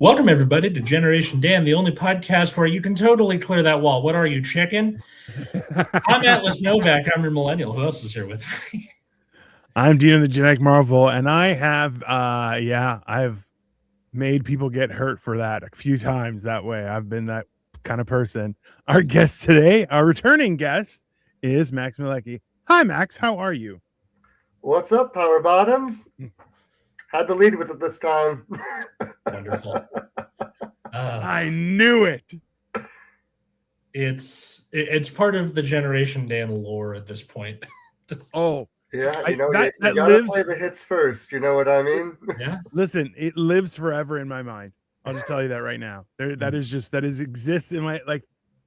Welcome, everybody, to Generation Dan, the only podcast where you can totally clear that wall. What are you, chicken? I'm Atlas Novak. I'm your millennial. Who else is here with me? I'm Dean of the Genetic Marvel, and I have, I've made people get hurt for that a few times that way. I've been that kind of person. Our guest today, our returning guest, is Max Mielecki. Hi, Max. How are you? What's up, Power Bottoms? Had to lead with it this time. Wonderful. I knew it. It's part of the Generation Dan lore at this point. Oh, yeah, you gotta play the hits first. You know what I mean? Yeah. Listen, it lives forever in my mind. I'll just tell you that right now. That exists in my, like,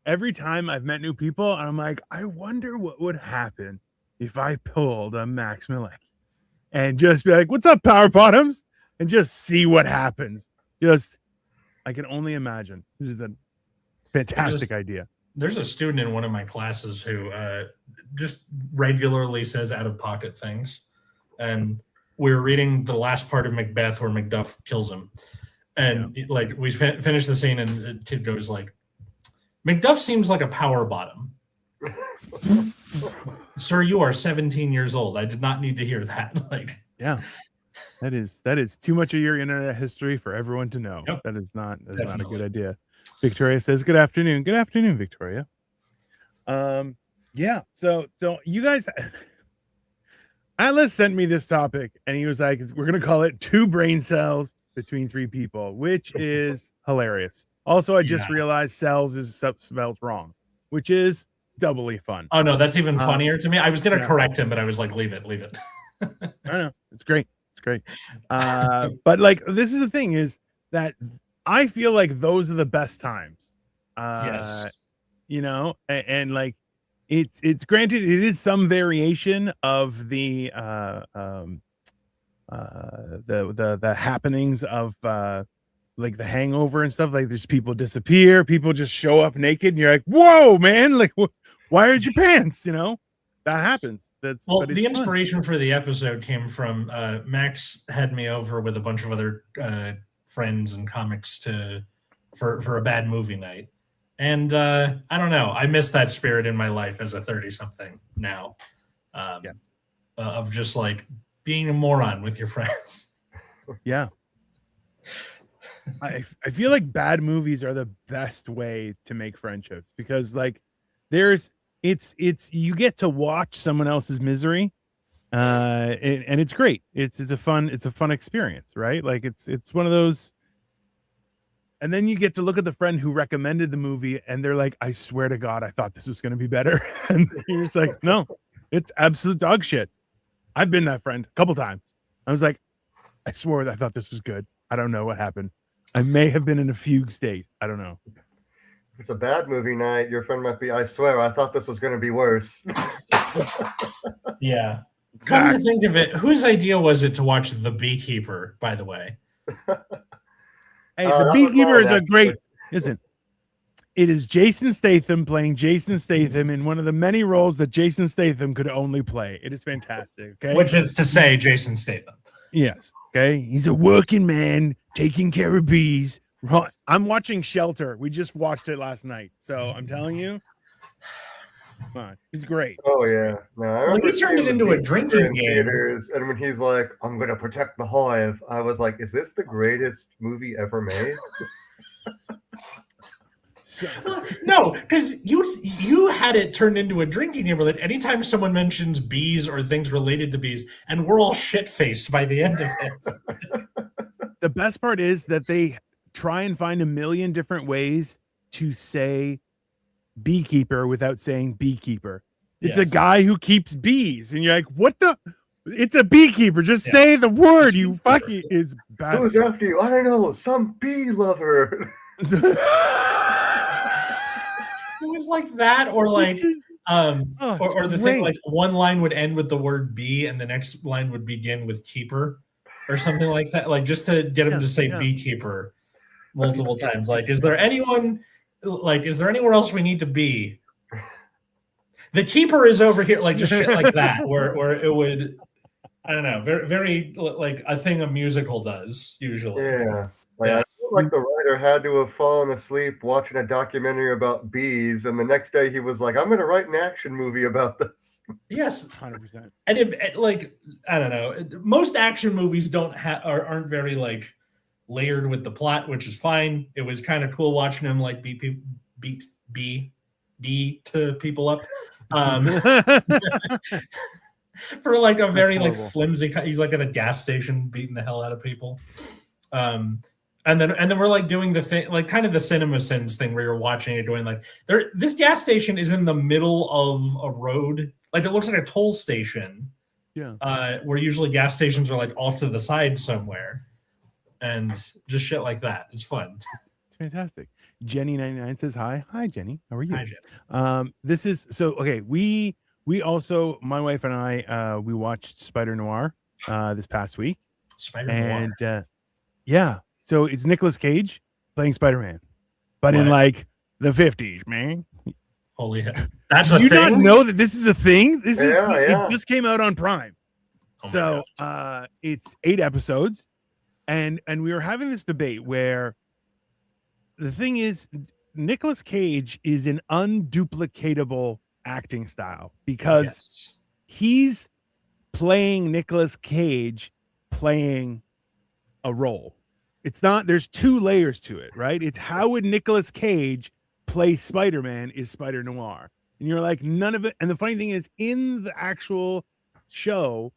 every time I've met new people, I'm like, I wonder what would happen if I pulled a Max Mielecki and just be like, what's up, Power Bottoms? And just see what happens. I can only imagine. This is a fantastic idea. There's a student in one of my classes who just regularly says out-of-pocket things. And we were reading the last part of Macbeth where Macduff kills him. And we finished the scene and the kid goes like, Macduff seems like a power bottom. Sir, you are 17 years old. I did not need to hear that. That is too much of your internet history for everyone to know. Yep. That is not a good idea. Victoria says, good afternoon. Good afternoon, Victoria. So you guys, Atlas sent me this topic and he was like, we're going to call it 2 brain cells between 3 people, which is hilarious. Also, I just realized cells is spelled wrong, which is doubly fun. Oh no, that's even funnier to me. I was going to correct him, but I was like, leave it. I know. It's great. But like, this is the thing is that I feel like those are the best times. Yes. And like, it's granted, it is some variation of the happenings of like the Hangover and stuff. Like, there's people disappear, people just show up naked, and you're like, whoa, man! Like, why are your pants? That happens. The inspiration for the episode came from Max had me over with a bunch of other friends and comics for a bad movie night, and I don't know, I miss that spirit in my life as a 30-something now, of just like being a moron with your friends. Yeah. I feel like bad movies are the best way to make friendships because like you get to watch someone else's misery, and it's great. It's a fun experience, right? Like it's one of those, and then you get to look at the friend who recommended the movie, and they're like, "I swear to God, I thought this was going to be better," and you're just like, "No, it's absolute dog shit." I've been that friend a couple times. I was like, "I swore that I thought this was good. I don't know what happened. I may have been in a fugue state. I don't know." If it's a bad movie night, your friend might be, I swear, I thought this was going to be worse. Yeah. Come to think of it, whose idea was it to watch The Beekeeper, by the way? Hey, The Beekeeper is a great, listen, it is Jason Statham playing Jason Statham in one of the many roles that Jason Statham could only play. It is fantastic. Okay. Which is to say Jason Statham. Yes. Okay. He's a working man taking care of bees. I'm watching Shelter. We just watched it last night. So I'm telling you, come on, he's great. Oh yeah. No, he turned it into a drinking game. Theaters, and when he's like, I'm going to protect the hive, I was like, is this the greatest movie ever made? No, because you had it turned into a drinking game where that anytime someone mentions bees or things related to bees, and we're all shit-faced by the end of it. The best part is that they try and find a million different ways to say beekeeper without saying beekeeper. It's a guy who keeps bees, and you're like, what the? It's a beekeeper. Just say the word, you fucking is bad. Who's after you? I don't know. Some bee lover. It was like that, or like or the thing like one line would end with the word bee and the next line would begin with keeper or something like that, like just to get him to say beekeeper multiple times. Like, is there anywhere else we need to be? The keeper is over here, like just shit like that, where it would, I don't know, very, very like a thing a musical does usually. Yeah. Like, looked like the writer had to have fallen asleep watching a documentary about bees, and the next day he was like, "I'm going to write an action movie about this." Yes, 100%. And like, I don't know, most action movies aren't very like layered with the plot, which is fine. It was kind of cool watching him like beat to people up. For like a very like flimsy, he's like at a gas station beating the hell out of people. And then we're like doing the thing, like kind of the Cinema Sins thing where you're watching it going like, this gas station is in the middle of a road, like it looks like a toll station. Yeah. Where usually gas stations are like off to the side somewhere, and just shit like that. It's fun. It's fantastic. Jenny99 says hi. Hi, Jenny. How are you? Hi, Jenny. This is so okay. We also, my wife and I, we watched Spider Noir this past week. Spider Noir. And yeah, so it's Nicolas Cage playing Spider-Man, but in like the 50s, man. Holy hell. That's Do a you thing? not know that this is a thing? Yeah. It just came out on Prime. Oh so it's 8 episodes, and we were having this debate where the thing is Nicolas Cage is an unduplicatable acting style because he's playing Nicolas Cage playing a role. It's not, there's 2 layers to it, right? It's how would Nicolas Cage play Spider-Man is Spider Noir. And you're like, none of it. And the funny thing is, in the actual show,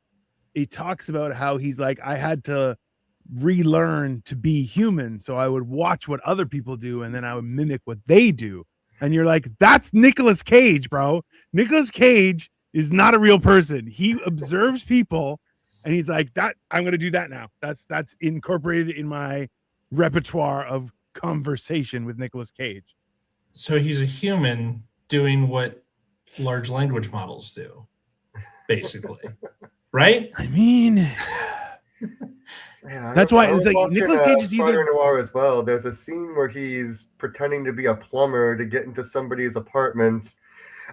it talks about how he's like, I had to relearn to be human. So I would watch what other people do and then I would mimic what they do. And you're like, that's Nicolas Cage, bro. Nicolas Cage is not a real person. He observes people and he's like, that I'm going to do that now. That's incorporated in my repertoire of conversation with Nicolas Cage. So he's a human doing what large language models do, basically. Right? I mean, yeah, that's why it's like Nicolas Cage is either Spider Noir as well. There's a scene where he's pretending to be a plumber to get into somebody's apartment.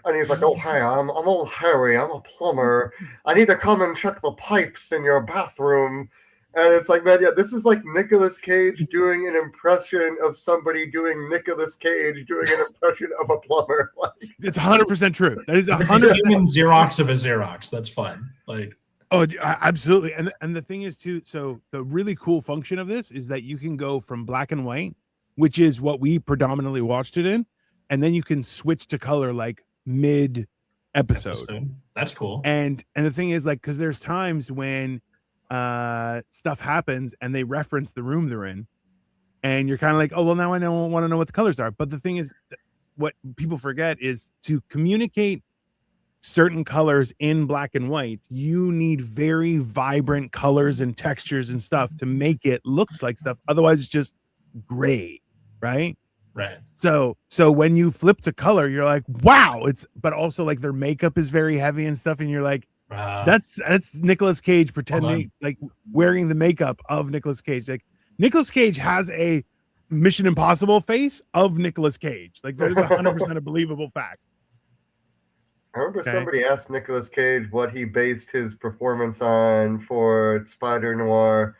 And he's like, "Oh, hey, I'm old Harry. I'm a plumber. I need to come and check the pipes in your bathroom." And it's like, man, yeah, this is like Nicolas Cage doing an impression of somebody doing Nicolas Cage doing an impression of a plumber. It's 100% true. That is 100% human Xerox of a Xerox. That's fun. Like, oh, absolutely. And the thing is too, so the really cool function of this is that you can go from black and white, which is what we predominantly watched it in, and then you can switch to color like mid episode. That's cool. And the thing is, like, because there's times when stuff happens and they reference the room they're in, and you're kind of like, oh well, now I want to know what the colors are. But the thing is, what people forget is to communicate certain colors in black and white, you need very vibrant colors and textures and stuff to make it looks like stuff. Otherwise it's just gray, right? Right. So when you flip to color, you're like, wow, but also like their makeup is very heavy and stuff, and you're like, that's Nicolas Cage pretending, like wearing the makeup of Nicolas Cage. Like Nicolas Cage has a Mission Impossible face of Nicolas Cage. Like that is 100% a believable fact. I remember somebody asked Nicolas Cage what he based his performance on for Spider Noir,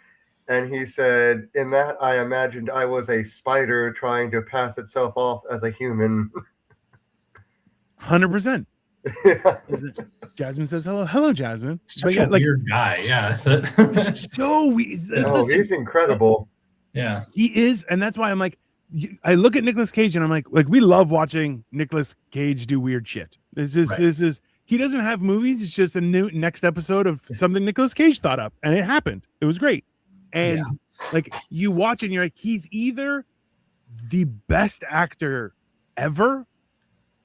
and he said, "In that, I imagined I was a spider trying to pass itself off as a human." 100%. Yeah. Jasmine says hello. Hello, Jasmine. Such a weird guy. Yeah. So weird. Oh, he's incredible. Yeah. He is, and that's why I'm like, I look at Nicolas Cage and I'm like we love watching Nicolas Cage do weird shit. This is he doesn't have movies. It's just a new next episode of something Nicolas Cage thought up, and it happened. It was great. And like you watch and you're like, he's either the best actor ever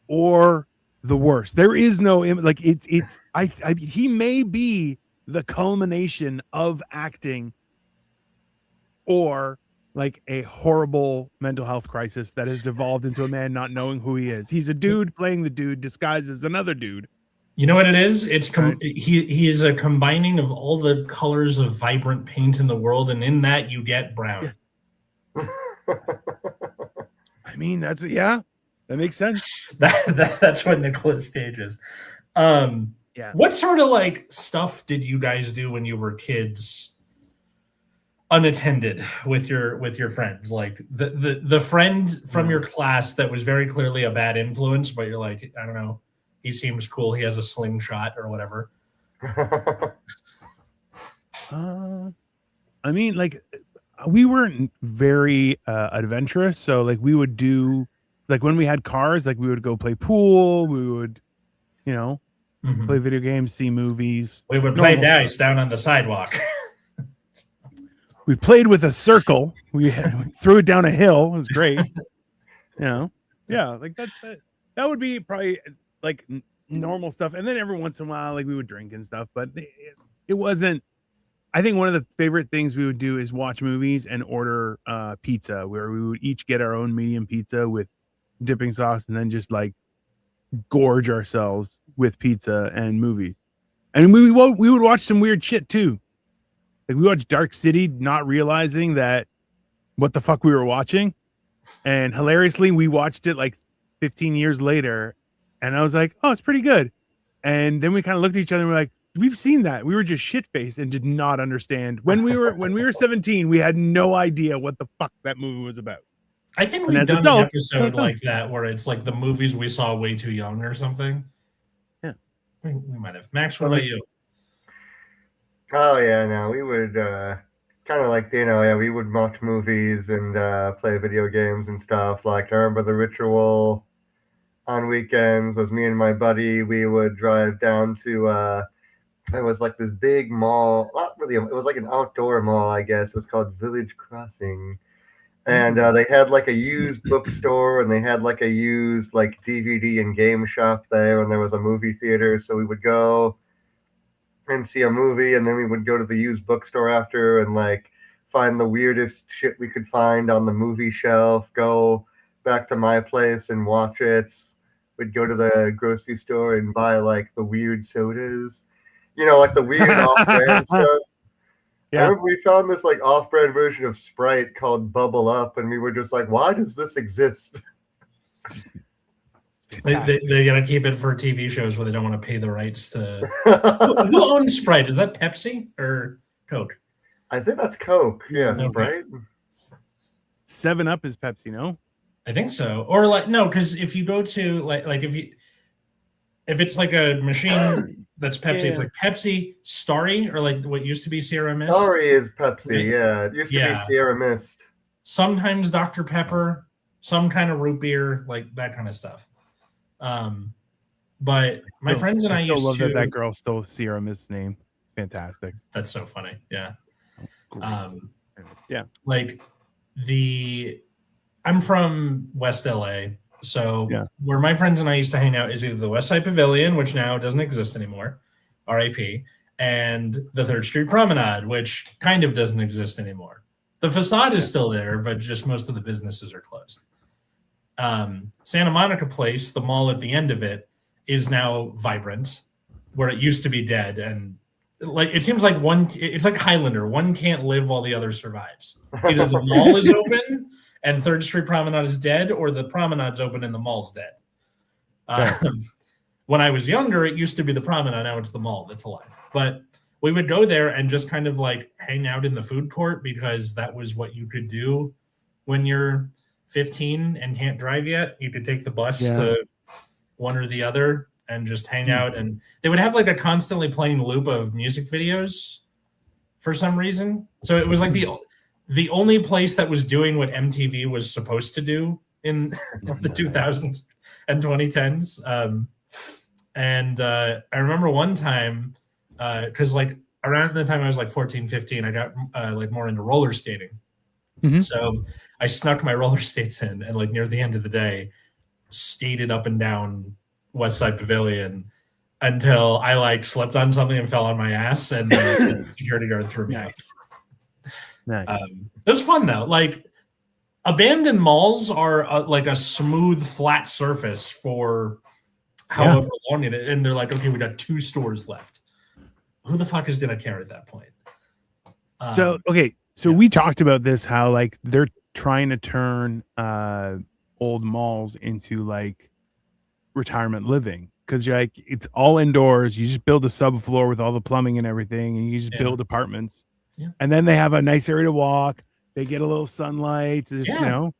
or the worst. There is no like he may be the culmination of acting or like a horrible mental health crisis that has devolved into a man not knowing who he is. He's a dude playing the dude disguised as another dude. You know what it is? It's he is a combining of all the colors of vibrant paint in the world, and in that you get brown. Yeah. I mean, that makes sense. That's what Nicolas Cage is. Yeah. What sort of like stuff did you guys do when you were kids? unattended with your friends, like the friend from your class that was very clearly a bad influence, but you're like, I don't know, he seems cool, he has a slingshot or whatever. I mean, like, we weren't very adventurous, so like we would do, like, when we had cars, like we would go play pool, we would, you know, play video games, see movies. We would play dice down on the sidewalk. We played with a circle. We threw it down a hill. It was great. Yeah, like that would be probably like normal stuff. And then every once in a while, like, we would drink and stuff, but it wasn't. I think one of the favorite things we would do is watch movies and order pizza, where we would each get our own medium pizza with dipping sauce, and then just like gorge ourselves with pizza and movies. And we would watch some weird shit too. Like, we watched Dark City, not realizing that what the fuck we were watching. And hilariously, we watched it like 15 years later, and I was like, oh, it's pretty good. And then we kind of looked at each other and we're like, we've seen that. We were just shit-faced and did not understand. When we were 17, we had no idea what the fuck that movie was about. I think we've done an episode like that where it's like the movies we saw way too young or something. Yeah. We might have. Max, what about you? Oh yeah, no, we would kind of like, we would watch movies and play video games and stuff. Like, I remember the ritual on weekends was me and my buddy. We would drive down to it was like this big mall. Not really, it was like an outdoor mall, I guess. It was called Village Crossing, and they had like a used bookstore, and they had like a used like DVD and game shop there, and there was a movie theater. So we would go and see a movie, and then we would go to the used bookstore after and like find the weirdest shit we could find on the movie shelf, go back to my place and watch it. We'd go to the grocery store and buy like the weird sodas, like the weird off-brand stuff. Yeah. I remember we found this like off-brand version of Sprite called Bubble Up, and we were just like, why does this exist? They gotta keep it for TV shows where they don't want to pay the rights to. Who owns Sprite? Is that Pepsi or Coke? I think that's Coke. Yeah, okay. Sprite. 7-Up is Pepsi, no? I think so. Or like no, because if you go to like if it's like a machine that's Pepsi, it's like Pepsi Starry, or like what used to be Sierra Mist. Starry is Pepsi, right? Yeah. It used to be Sierra Mist. Sometimes Dr. Pepper, some kind of root beer, like that kind of stuff. But my friends and I used to love that girl stole Sierra Mist's name. Fantastic. That's so funny. Yeah. Yeah. Like I'm from West LA. So where my friends and I used to hang out is either the West Side Pavilion, which now doesn't exist anymore, RIP, and the 3rd Street Promenade, which kind of doesn't exist anymore. The facade is still there, but just most of the businesses are closed. Santa Monica Place, the mall at the end of it, is now vibrant, where it used to be dead. And like it seems like it's like Highlander. One can't live while the other survives. Either the mall is open and 3rd Street Promenade is dead, or the promenade's open and the mall's dead. When I was younger, it used to be the promenade. Now it's the mall that's alive. But we would go there and just kind of like hang out in the food court, because that was what you could do when you're 15 and can't drive yet. You could take the bus to one or the other and just hang out. And they would have like a constantly playing loop of music videos for some reason. So it was like the only place that was doing what MTV was supposed to do in the 2000s and 2010s. I remember one time, because like around the time I was like 14, 15, I got like more into roller skating. Mm-hmm. So I snuck my roller skates in, and like near the end of the day, skated up and down West Side Pavilion until I like slipped on something and fell on my ass, and the security guard threw me out. Nice. It was fun though. Like abandoned malls are like a smooth, flat surface for however long it is, and they're like, okay, we got 2 stores left. Who the fuck is gonna care at that point? So we talked about this, how like they're trying to turn old malls into like retirement living, because you're like, it's all indoors. You just build a subfloor with all the plumbing and everything, and you just build apartments. Yeah. And then they have a nice area to walk. They get a little sunlight. Just, Yeah. you know,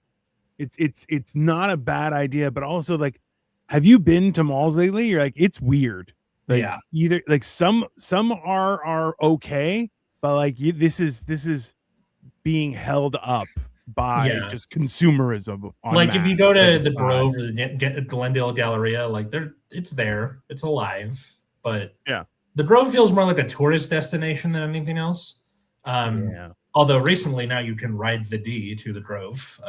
it's not a bad idea. But also, like, have you been to malls lately? You're like, it's weird. Like, Yeah. either like some are okay, but like this is being held up by just consumerism. Like if you go to the Grove or the Glendale Galleria, like it's there, it's alive, but the Grove feels more like a tourist destination than anything else. Although recently now you can ride the D to the Grove.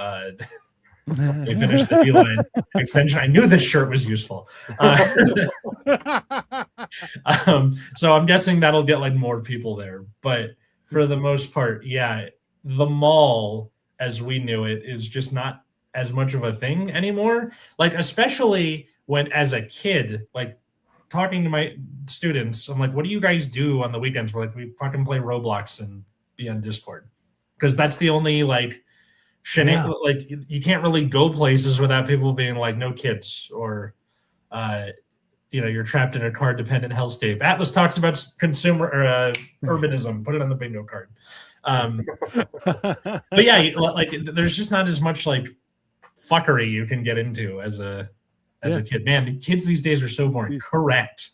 They finished the D-line extension. I knew this shirt was useful. So I'm guessing that'll get like more people there. But for the most part, yeah, the mall as we knew it is just not as much of a thing anymore. Like, especially when as a kid, like talking to my students, I'm like, what do you guys do on the weekends? We're like, we fucking play Roblox and be on Discord. Because that's the only like like you can't really go places without people being like, no kids, or you know, you're trapped in a card dependent hellscape. Atlas talks about consumer urbanism. Put it on the bingo card. But yeah, like there's just not as much like fuckery you can get into as a kid. Man, the kids these days are so boring. Correct.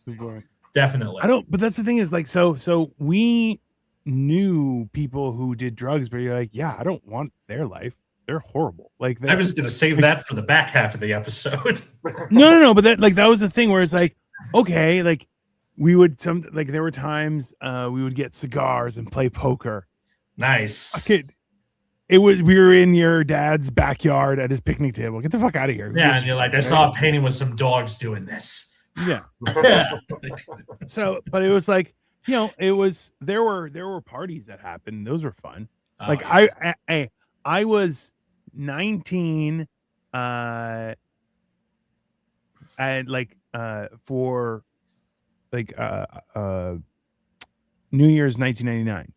Definitely. But that's the thing is like, so we knew people who did drugs, but you're like, yeah, I don't want their life. They're horrible. Like, I was going to save that for the back half of the episode. No. But that was the thing where it's like, okay, like we would there were times we would get cigars and play poker. Nice. Okay. We were in your dad's backyard at his picnic table. Get the fuck out of here. Yeah. And you're like, I saw a painting with some dogs doing this. Yeah. So, but it was like, you know, there were parties that happened. Those were fun. Like I was 19 and like for like New Year's 1999.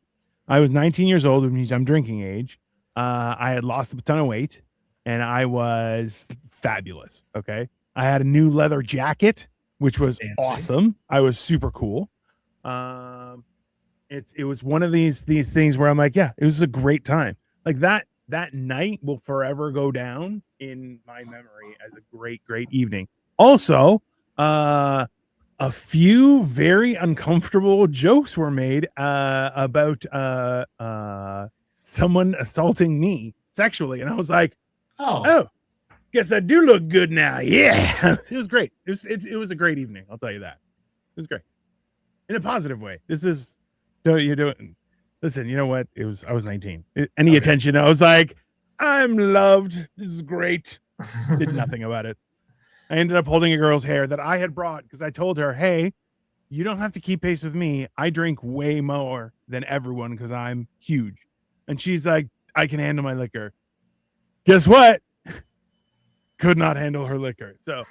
I was 19 years old, which means I'm drinking age. I had lost a ton of weight and I was fabulous. Okay. I had a new leather jacket, which was awesome. I was super cool. It was one of these things where I'm like, yeah, it was a great time. Like that night will forever go down in my memory as a great evening. Also, a few very uncomfortable jokes were made about someone assaulting me sexually, and I was like, oh, guess I do look good now. Yeah. It was great. It was a great evening, I'll tell you that. It was great in a positive way. Listen, you know what? I was 19. Any attention, I was like, I'm loved. This is great. Did nothing about it. I ended up holding a girl's hair that I had brought because I told her, hey, you don't have to keep pace with me. I drink way more than everyone because I'm huge. And she's like, I can handle my liquor. Guess what? Could not handle her liquor. So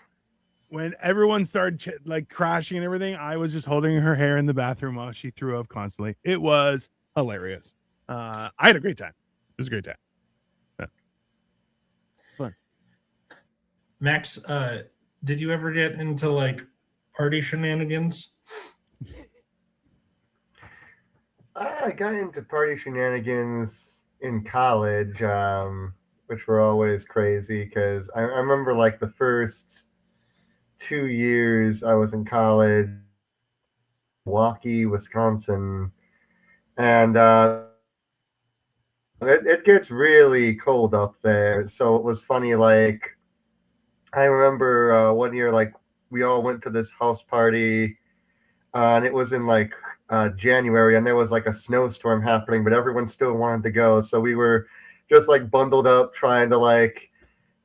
when everyone started like crashing and everything, I was just holding her hair in the bathroom while she threw up constantly. It was hilarious. I had a great time. It was a great time. Yeah. Fun. Max, did you ever get into like party shenanigans? I got into party shenanigans in college, which were always crazy because I remember like the first 2 years I was in college, Milwaukee, Wisconsin, and it gets really cold up there. So it was funny. Like I remember one year, like we all went to this house party, and it was in like January, and there was like a snowstorm happening, but everyone still wanted to go. So we were just like bundled up trying to like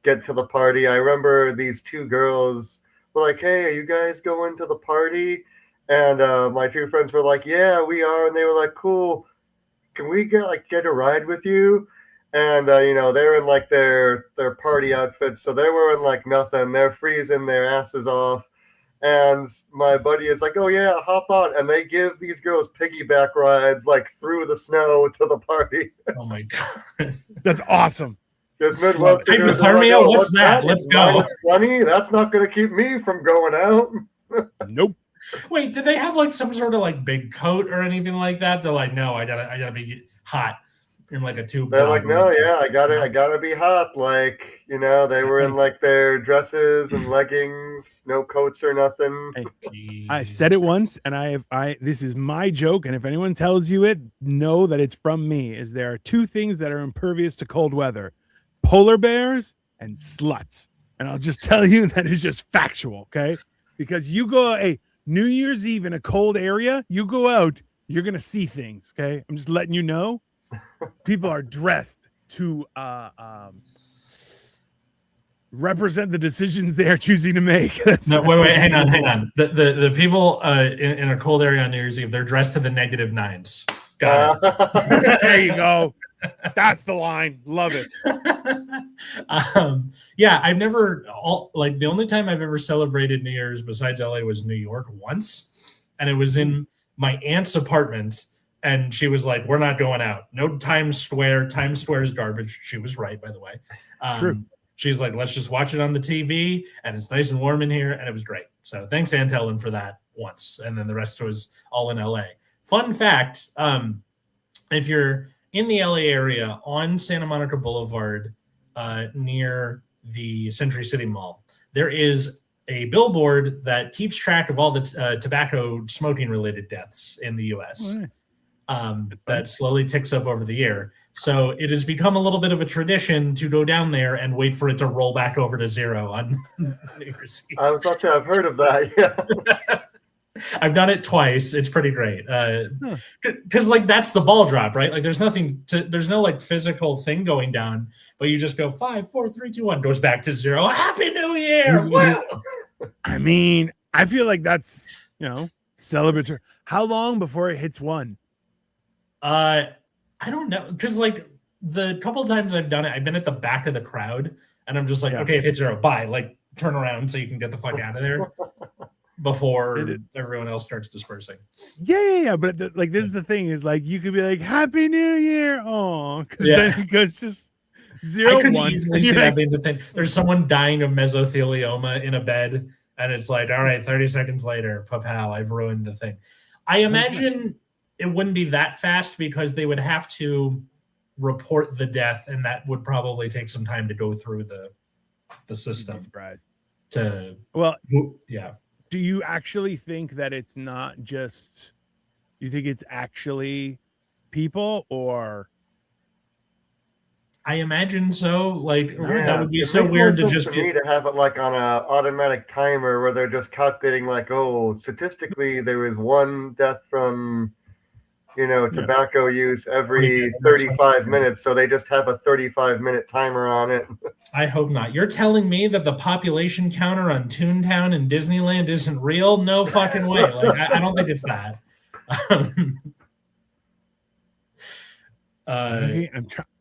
get to the party. I remember these two girls were like, hey, are you guys going to the party? And my two friends were like, yeah, we are. And they were like, cool. Can we get a ride with you? And you know, they're in like their party outfits, so they were in like nothing. They're freezing their asses off. And my buddy is like, oh yeah, hop on. And they give these girls piggyback rides like through the snow to the party. Oh my God. That's awesome. Because Midwesterners like, oh, what's that? Let's go. -20? That's not going to keep me from going out. Nope. Wait, did they have like some sort of like big coat or anything like that? They're like, no, I gotta be hot in like a tube. They're like, no, yeah, I gotta be hot. Like, you know, they were in like their dresses and leggings, no coats or nothing. Hey, I've said it once, and this is my joke, and if anyone tells you it, know that it's from me. Is there are two things that are impervious to cold weather: polar bears and sluts. And I'll just tell you that is just factual, okay? Because you go New Year's Eve in a cold area, you go out, you're gonna see things, okay? I'm just letting you know. People are dressed to represent the decisions they are choosing to make. No, wait, hang on. The people in a cold area on New Year's Eve, they're dressed to the -9s. Got it. There you go. That's the line. Love it. Yeah, I've never the only time I've ever celebrated New Year's besides LA was New York once, and it was in my aunt's apartment, and she was like, "We're not going out. No Times Square. Times Square is garbage." She was right, by the way. True. She's like, "Let's just watch it on the TV, and it's nice and warm in here," and it was great. So thanks, Aunt Ellen, for that once, and then the rest was all in LA. Fun fact: if you're in the LA area on Santa Monica Boulevard, near the Century City Mall, there is a billboard that keeps track of all the tobacco smoking related deaths in the US. That slowly ticks up over the year. So it has become a little bit of a tradition to go down there and wait for it to roll back over to zero on New Year's Eve. I was about to have heard of that, yeah. I've done it twice. It's pretty great. Because like that's the ball drop, right? Like there's no like physical thing going down, but you just go 5, 4, 3, 2, 1, goes back to zero. Happy New Year! Woo! I mean, I feel like that's celebratory. How long before it hits 1? I don't know, because like the couple times I've done it, I've been at the back of the crowd, and I'm just like, okay, it hits 0, bye. Like turn around so you can get the fuck out of there before everyone else starts dispersing. Yeah. But this is the thing: is like you could be like, "Happy New Year!" Oh, because then it goes just 0, I could 1. easily see that being the thing. There's someone dying of mesothelioma in a bed, and it's like, all right, 30 seconds later, pow, I've ruined the thing. I imagine it wouldn't be that fast because they would have to report the death, and that would probably take some time to go through the system. Yeah. Do you actually think that it's not just? Do you think it's actually people, or? I imagine so. Like that would be so weird to just me to have it like on a automatic timer where they're just calculating like, oh, statistically there is 1 death from tobacco use every 35 minutes, so they just have a 35-minute timer on it. I hope not. You're telling me that the population counter on Toontown in Disneyland isn't real? No fucking way. Like I don't think it's that.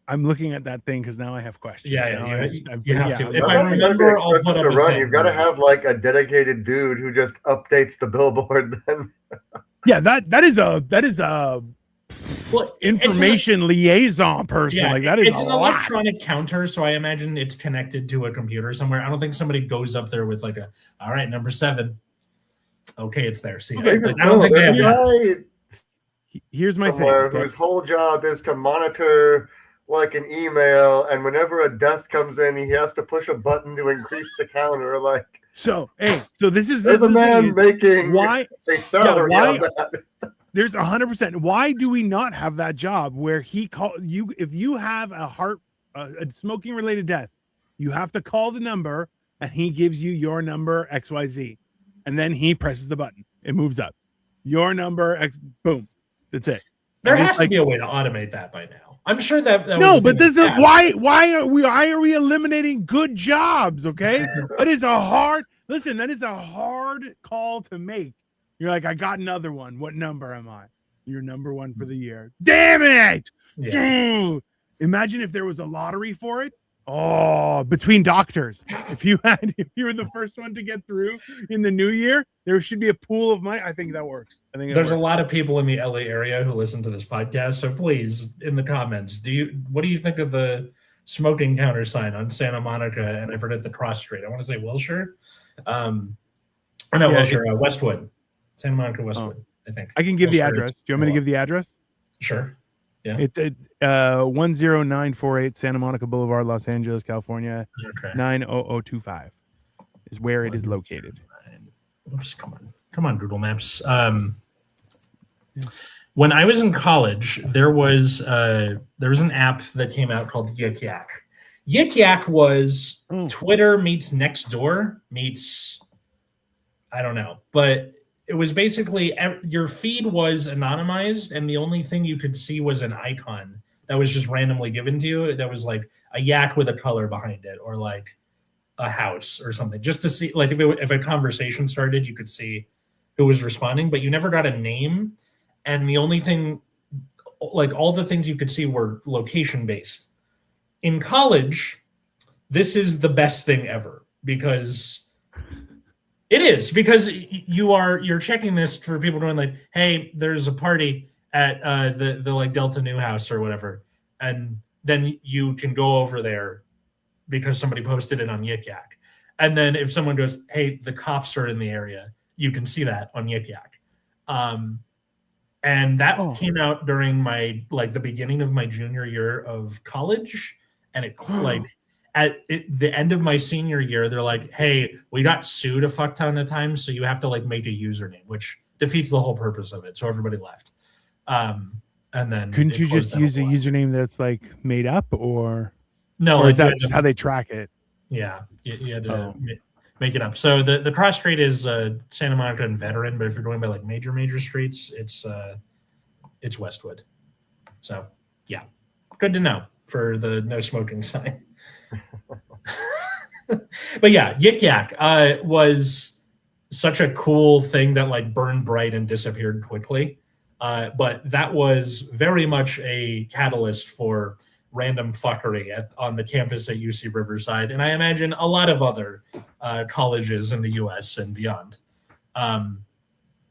I'm looking at that thing because now I have questions. You have to. If I remember, I'll put up the run. You've got to have like a dedicated dude who just updates the billboard. Then. Yeah, that is a information liaison person. Yeah, like that is it's an electronic counter, so I imagine it's connected to a computer somewhere. I don't think somebody goes up there with like all right, number 7. Okay, it's there. See, I don't think they have that. Here's my thing. Whose whole job is to monitor like an email, and whenever a death comes in, he has to push a button to increase the counter. Like so this is there's a man making why a salary on that. There's 100%. Why do we not have that job where he call you if you have a smoking related death, you have to call the number and he gives you your number XYZ, and then he presses the button, it moves up. Your number X, boom, that's it. There has to be a way to automate that by now. I'm sure that no, but this is why are we eliminating good jobs? Okay, that is a hard call to make. You're like, I got another one. What number am I? You're number 1 for the year. Damn it! Yeah. Imagine if there was a lottery for it. Oh, between doctors. If you were the first one to get through in the new year, there should be a pool of money. I think that works. There's a lot of people in the LA area who listen to this podcast. So please, in the comments, what do you think of the smoking counter sign on Santa Monica and Everett at the cross street? I want to say Wilshire. Wilshire, Westwood. Santa Monica Westwood, I think. I can give the address. Do you want me to give the address? Sure. Yeah. It's 10948 Santa Monica Boulevard, Los Angeles, California. 90025 is where it is located. Oops, come on, Google Maps. When I was in college, there was an app that came out called Yik Yak. Yik Yak was Twitter meets Nextdoor meets, I don't know, but it was basically your feed was anonymized, and the only thing you could see was an icon that was just randomly given to you. That was like a yak with a color behind it, or like a house or something, just to see, like, if a conversation started, you could see who was responding, but you never got a name. And the only thing, like, all the things you could see were location based. In college, this is the best thing ever, because you're checking this for people going like, hey, there's a party at the like Delta Newhouse or whatever, and then you can go over there because somebody posted it on Yik Yak. And then if someone goes, hey, the cops are in the area, you can see that on Yik Yak. And that came out during the beginning of my junior year of college. And it at the end of my senior year, they're like, hey, we got sued a fuck ton of times, so you have to like make a username, which defeats the whole purpose of it. So everybody left. And then couldn't you just use a username that's like made up, or no? Or is that just how they track it? Yeah, you had to make it up. So the cross street is Santa Monica and Veteran, but if you're going by like major streets, it's Westwood. So yeah, good to know for the no smoking sign. But yeah, Yik Yak was such a cool thing that like burned bright and disappeared quickly. But that was very much a catalyst for random fuckery on the campus at UC Riverside, and I imagine a lot of other colleges in the US and beyond.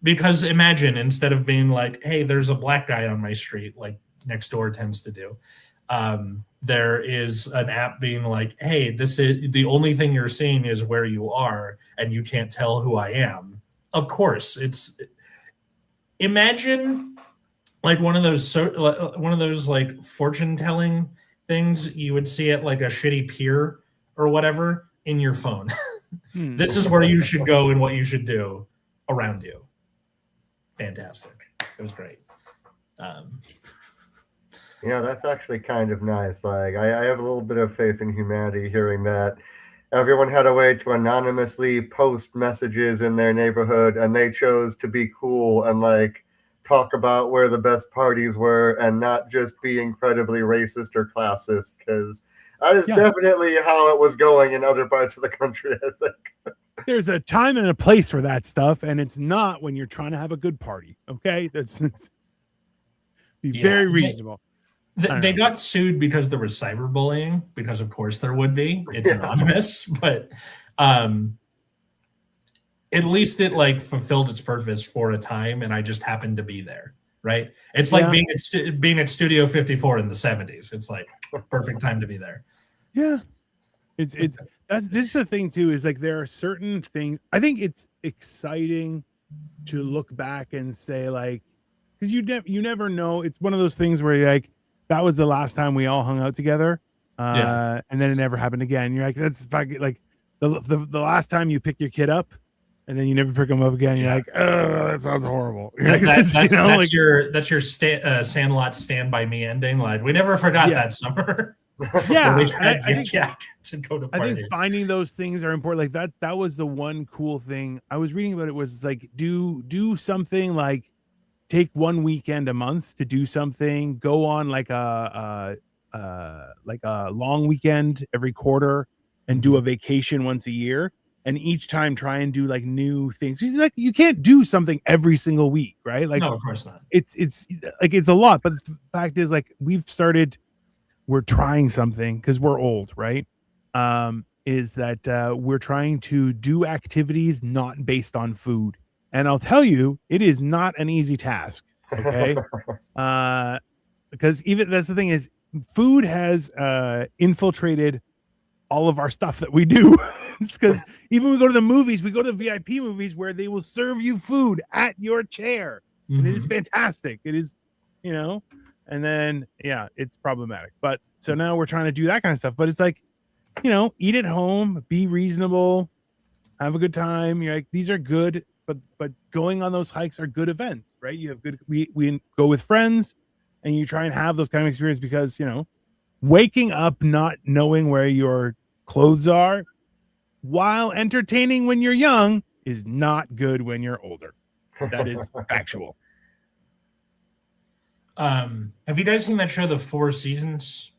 Because imagine, instead of being like, hey, there's a black guy on my street, like Nextdoor tends to do, there is an app being like, hey, this is the only thing you're seeing is where you are, and you can't tell who I am. Of course, imagine like one of those like fortune telling things you would see at like a shitty pier or whatever in your phone. This is where you should go and what you should do around you. Fantastic. It was great. Yeah, that's actually kind of nice. Like, I have a little bit of faith in humanity hearing that everyone had a way to anonymously post messages in their neighborhood, and they chose to be cool and like talk about where the best parties were and not just be incredibly racist or classist, because that is definitely how it was going in other parts of the country, I think. There's a time and a place for that stuff, and it's not when you're trying to have a good party. Okay, that's very reasonable. They got sued because there was cyberbullying, because of course there would be. It's anonymous, but at least it like fulfilled its purpose for a time, and I just happened to be there. Right? It's like being at Studio 54 in the 70s. It's like perfect time to be there. Yeah, this is the thing too. Is like there are certain things. I think it's exciting to look back and say like, because you never know. It's one of those things where you're like, that was the last time we all hung out together, and then it never happened again. You're like, that's like the last time you pick your kid up, and then you never pick them up again. You're like, oh, that sounds horrible. That's your Sandlot Stand By Me ending. Like, we never forgot that summer. Yeah, I think to go to parties. I think finding those things are important. Like that was the one cool thing I was reading about. It was like do something like take one weekend a month to do something. Go on like a long weekend every quarter and do a vacation once a year. And each time try and do like new things. Like you can't do something every single week, right? Like no, of course not. It's like it's a lot. But the fact is, like we're trying something because we're old, right? Is that we're trying to do activities not based on food. And I'll tell you, it is not an easy task. Okay. Because even that's the thing is food has infiltrated all of our stuff that we do. because even we go to the movies, we go to the VIP movies where they will serve you food at your chair. And it is fantastic. It is, and then, it's problematic. But so now we're trying to do that kind of stuff. But it's like, eat at home, be reasonable, have a good time. You're like, these are good, but going on those hikes are good events, right? You have good, we go with friends and you try and have those kind of experience because, waking up not knowing where your clothes are while entertaining when you're young is not good when you're older. That is factual. Have you guys seen that show, The Four Seasons?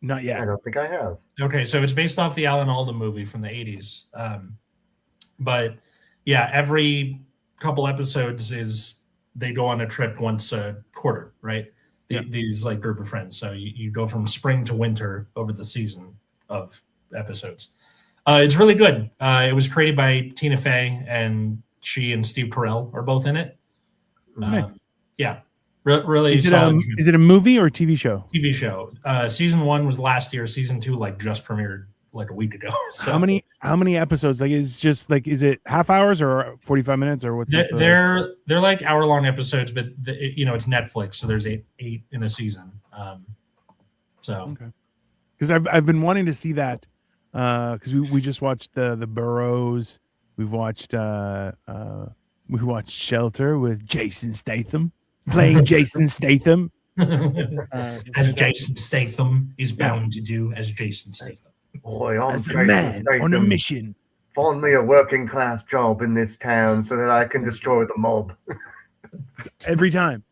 Not yet. I don't think I have. Okay, so it's based off the Alan Alda movie from the 80s. But yeah, every couple episodes they go on a trip once a quarter, right? These like group of friends. So you go from spring to winter over the season of episodes. It's really good. It was created by Tina Fey, and she and Steve Carell are both in it. Nice. Yeah. Really is it a movie or a TV show? TV show. Season 1 was last year. Season 2 just premiered like a week ago. So how many episodes? Is it half hours or 45 minutes or what's they're like hour-long episodes, but it's Netflix, so there's eight in a season. Because I've been wanting to see that because we just watched the Burrows. We watched Shelter with Jason Statham. Playing Jason Statham. As Jason Statham is bound to do as Jason Statham. Boy, I'm as a Jason man Statham. on a mission. Find me a working class job in this town so that I can destroy the mob. Every time.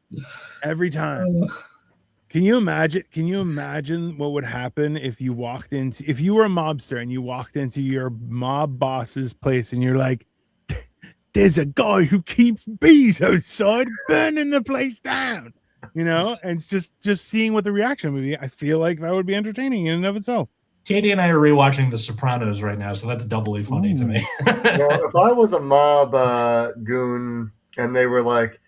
Can you imagine what would happen if you were a mobster and you walked into your mob boss's place and you're like, there's a guy who keeps bees outside burning the place down, and it's just seeing what the reaction would be. I feel like that would be entertaining in and of itself. Katie and I are rewatching The Sopranos right now, so that's doubly funny to me. If I was a mob goon and they were like,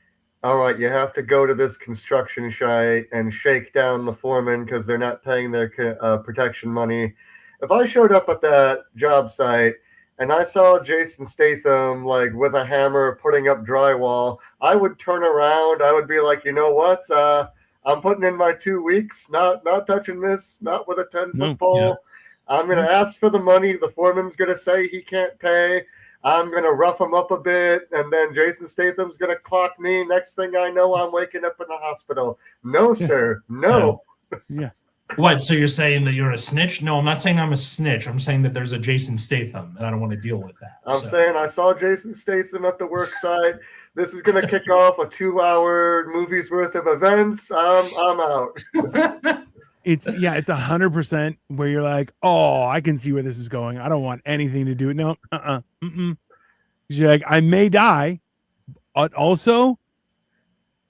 all right, you have to go to this construction site and shake down the foreman because they're not paying their protection money. If I showed up at that job site and I saw Jason Statham with a hammer putting up drywall, I would turn around. I would be like, you know what? I'm putting in my 2 weeks, not touching this, not with a 10-foot pole. Yeah. I'm going to ask for the money. The foreman's going to say he can't pay. I'm going to rough him up a bit, and then Jason Statham's going to clock me. Next thing I know, I'm waking up in the hospital. No, sir. No. Yeah. What? So you're saying that you're a snitch? No, I'm not saying I'm a snitch. I'm saying that there's a Jason Statham, and I don't want to deal with that. I'm saying I saw Jason Statham at the work site. This is going to kick off a 2-hour movie's worth of events. I'm out. It's 100% where you're like, oh, I can see where this is going. I don't want anything to do with no. You're like, I may die, but also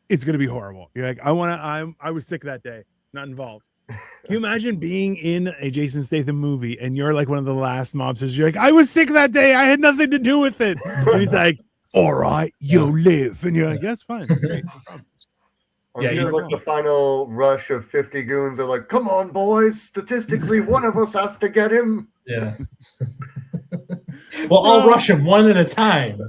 it's going to be horrible. You're like, I was sick that day, not involved. Can you imagine being in a Jason Statham movie and you're like one of the last mobsters? You're like, I was sick that day. I had nothing to do with it. And he's like, all right, you'll live. And you're like, that's fine. That's great. No problem. The final rush of 50 goons are like, come on, boys. Statistically, one of us has to get him. Yeah. Well, I'll rush him one at a time.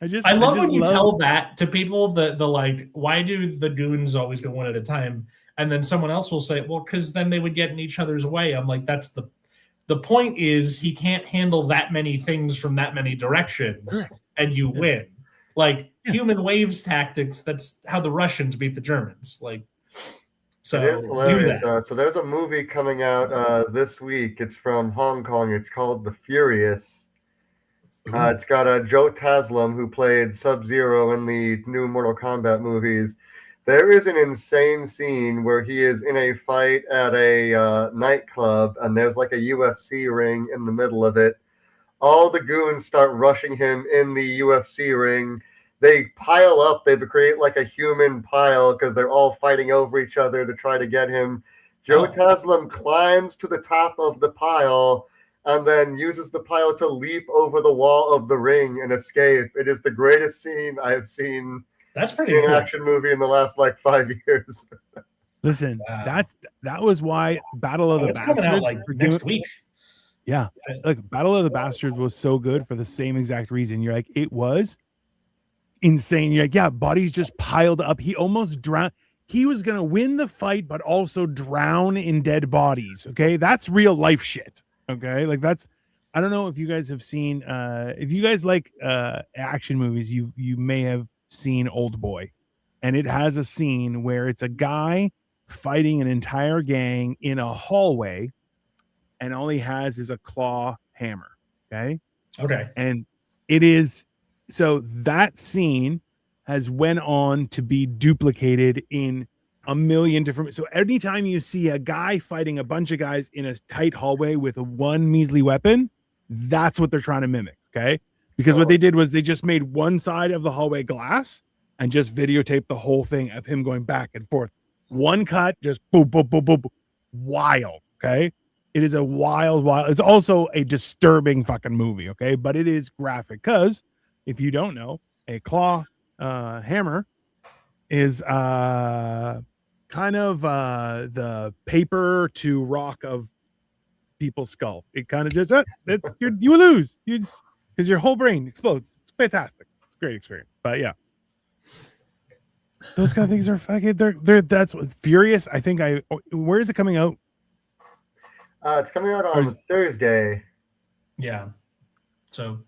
I love when you tell that to people, the why do the goons always go one at a time? And then someone else will say, well, because then they would get in each other's way. I'm like, that's the point is he can't handle that many things from that many directions, and you win. Human waves tactics, that's how the Russians beat the Germans. So it is hilarious. So there's a movie coming out this week. It's from Hong Kong. It's called The Furious. It's got Joe Taslim, who played Sub-Zero in the new Mortal Kombat movies. There is an insane scene where he is in a fight at a nightclub, and there's a UFC ring in the middle of it. All the goons start rushing him in the UFC ring. They pile up. They create a human pile because they're all fighting over each other to try to get him. Joe Taslim climbs to the top of the pile and then uses the pile to leap over the wall of the ring and escape. It is the greatest scene I have seen. That's pretty in cool. an action movie in the last 5 years. Listen, that was why Battle of the Bastards coming out next week. Yeah. Like Battle of the Bastards was so good for the same exact reason. You're like, it was insane. You're like, yeah, bodies just piled up. He almost drowned. He was going to win the fight, but also drown in dead bodies. Okay. That's real life shit. Okay. Like I don't know if you guys have seen, if you guys like action movies, you may have seen Old Boy. And it has a scene where it's a guy fighting an entire gang in a hallway, and all he has is a claw hammer. Okay. And it is, so that scene has went on to be duplicated in a million different. So anytime you see a guy fighting a bunch of guys in a tight hallway with a one measly weapon, that's what they're trying to mimic. Okay. Because what they did was they just made one side of the hallway glass and just videotaped the whole thing of him going back and forth. One cut, just boom, boom, boom, boom, boom. Wild. Okay. It is a wild. It's also a disturbing fucking movie. Okay. But it is graphic because if you don't know, a claw hammer is kind of the paper to rock of people's skull. It kind of just, you lose. You just, because your whole brain explodes. It's fantastic. It's a great experience. But yeah. Those kind of things are fucking. They're that's what Furious. I think where is it coming out? It's coming out on Thursday. Yeah. So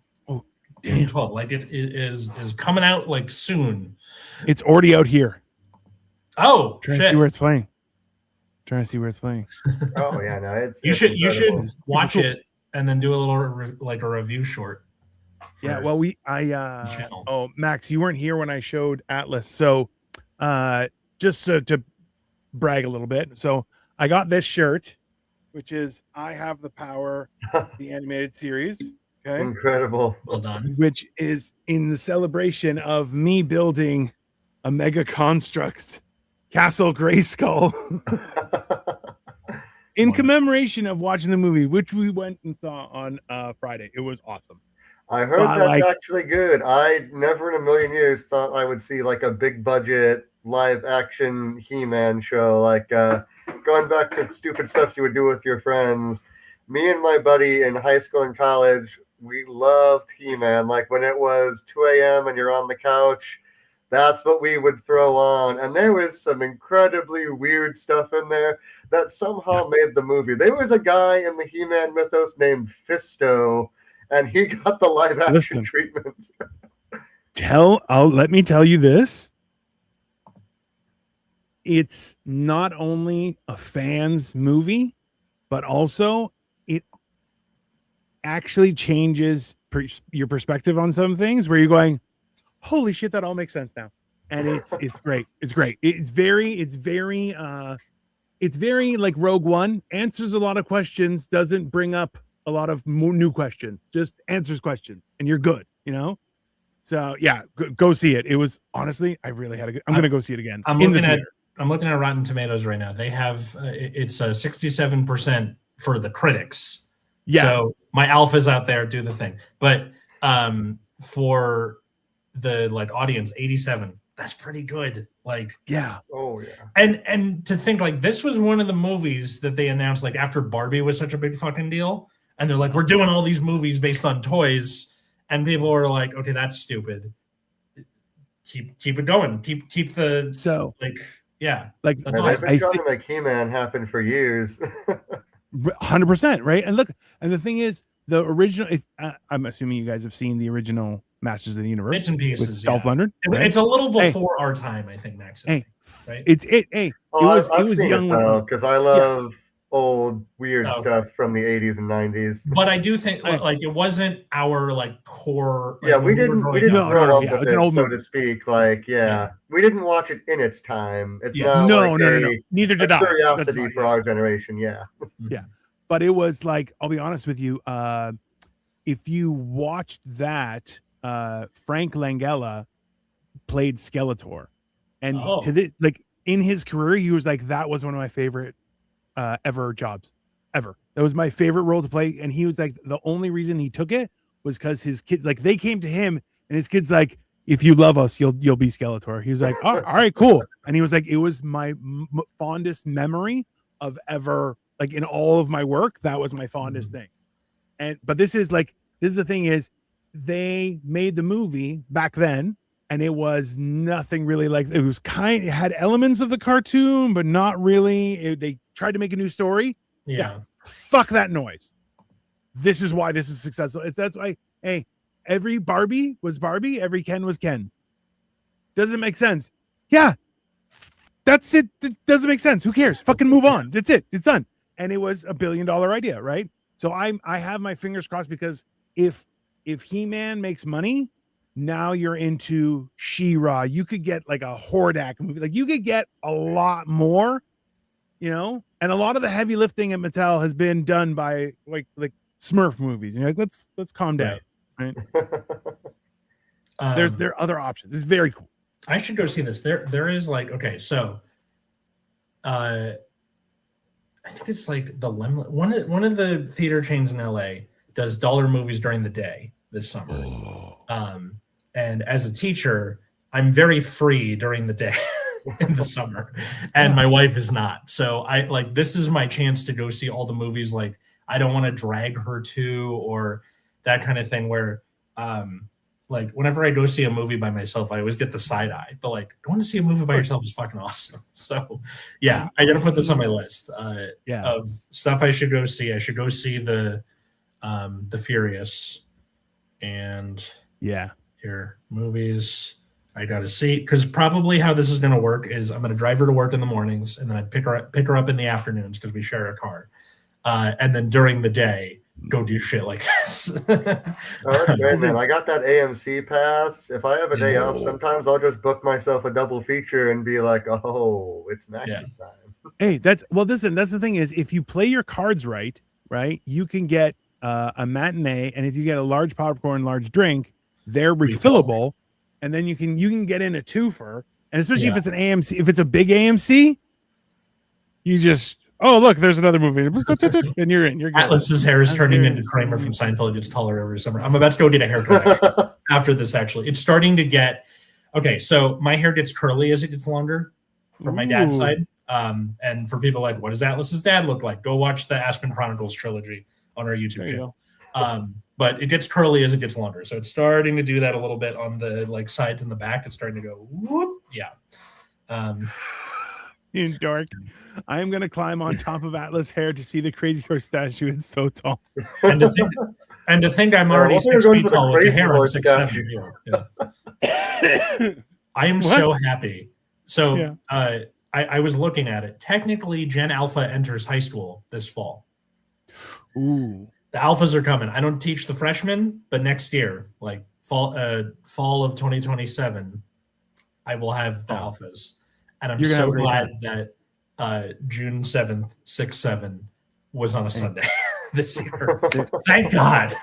Damn. 12. Like it is coming out like soon. It's already out here. Oh, trying to see where it's playing. Oh yeah, no, you should watch it and then do a little like a review short. Yeah, well, Max, you weren't here when I showed Atlas, so just to brag a little bit. So I got this shirt, which is I Have the Power, the animated series. Okay, incredible, well done. Which is in the celebration of me building a Mega Construx Castle Grayskull in commemoration of watching the movie, which we went and saw on Friday. It was awesome. I heard that's actually good. I never in a million years thought I would see like a big budget live action He-Man show, like going back to stupid stuff you would do with your friends. Me and my buddy in high school and college, we loved He-Man. Like when it was 2 a.m. and you're on the couch, that's what we would throw on. And there was some incredibly weird stuff in there that somehow made the movie. There was a guy in the He-Man mythos named Fisto, and he got the live action treatment. Let me tell you this. It's not only a fan's movie, but also it actually changes your perspective on some things where you're going, holy shit, that all makes sense now. And it's great. It's great. It's very like Rogue One, answers a lot of questions, doesn't bring up a lot of new questions, just answers questions, and you're good, you know? So yeah, go see it. It was honestly, I really had a good, I'm going to go see it again. I'm looking at Rotten Tomatoes right now. They have, it's 67% for the critics. Yeah. So my alphas out there do the thing, but for the like audience, 87. That's pretty good. Like, yeah. Oh yeah. And to think like this was one of the movies that they announced like after Barbie was such a big fucking deal. And they're like, we're doing all these movies based on toys. And people are like, okay, that's stupid. Keep it going. Keep the like that's awesome. I've been trying to make He-Man happen for years. 100%, right? And look, and the thing is, the original. I'm assuming you guys have seen the original Masters of the Universe. Bits and pieces. Dolph Lundgren. Right? It's a little before our time, I think, Max. Right? It was young because I love old weird stuff from the 80s and 90s. But I do think like it wasn't our like core. Like, we didn't grow up with it, so to speak. Like we didn't watch it in its time. It's not no. Neither did I. Curiosity for our generation. Yeah. But it was like, I'll be honest with you. If you watched that, Frank Langella played Skeletor, and in his career, he was like, that was one of my favorite ever jobs ever. That was my favorite role to play. And he was like, the only reason he took it was because his kids, like, they came to him, and his kids like, if you love us, you'll be Skeletor. He was like, all right, cool. And he was like, it was my fondest memory of ever, like, in all of my work, that was my fondest thing. but this is the thing is, they made the movie back then, and it was nothing really like it was it had elements of the cartoon, but not really. They tried to make a new story. Yeah. Fuck that noise. This is why this is successful. That's why, hey, every Barbie was Barbie, every Ken was Ken. Doesn't make sense. Yeah. That's it. It doesn't make sense. Who cares? Fucking move on. That's it. It's done. And it was $1 billion idea, right? So I have my fingers crossed, because if He-Man makes money, now you're into She-Ra. You could get like a Hordak movie. Like, you could get a lot more, and a lot of the heavy lifting at Mattel has been done by like Smurf movies. Like, let's calm down. Right? There are other options. It's very cool. I should go see this. There is so I think it's like the one of the theater chains in LA does dollar movies during the day this summer. And as a teacher, I'm very free during the day in the summer, and my wife is not. So this is my chance to go see all the movies I don't want to drag her to, or that kind of thing, where whenever I go see a movie by myself, I always get the side eye. But going to see a movie by yourself is fucking awesome. So yeah, I got to put this on my list of stuff I should go see. I should go see the Furious, and here movies I got to see, because probably how this is going to work is I'm going to drive her to work in the mornings, and then I pick her up in the afternoons because we share a car, and then during the day go do shit like this. Oh, that's great, man. I got that AMC pass. If I have a day off, sometimes I'll just book myself a double feature and be like, oh, it's Max's time. Hey, listen, that's the thing is, if you play your cards right, you can get a matinee, and if you get a large popcorn, large drink, they're refillable, and then you can get in a twofer, and especially if it's an AMC, if it's a big AMC, you just, oh, look, there's another movie, and you're in. You're good. Atlas's hair is turning into Kramer from Seinfeld. It gets taller every summer. I'm about to go get a haircut after this, actually. It's starting to get... Okay, so my hair gets curly as it gets longer from my dad's side. And for people what does Atlas's dad look like? Go watch the Aspen Chronicles trilogy on our YouTube channel. But it gets curly as it gets longer. So it's starting to do that a little bit on the sides and the back. It's starting to go, whoop. Yeah. You dork. I am going to climb on top of Atlas' hair to see the Crazy Horse statue. It's so tall. And to think I'm already 6 feet tall with the hair I'm 6'7". Yeah. I am so happy. So I was looking at it. Technically, Gen Alpha enters high school this fall. Ooh. The Alphas are coming. I don't teach the freshmen, but next year, fall of 2027, I will have the Alphas. And I'm so glad that June 7th, 6/7 was on a Sunday this year. Thank God.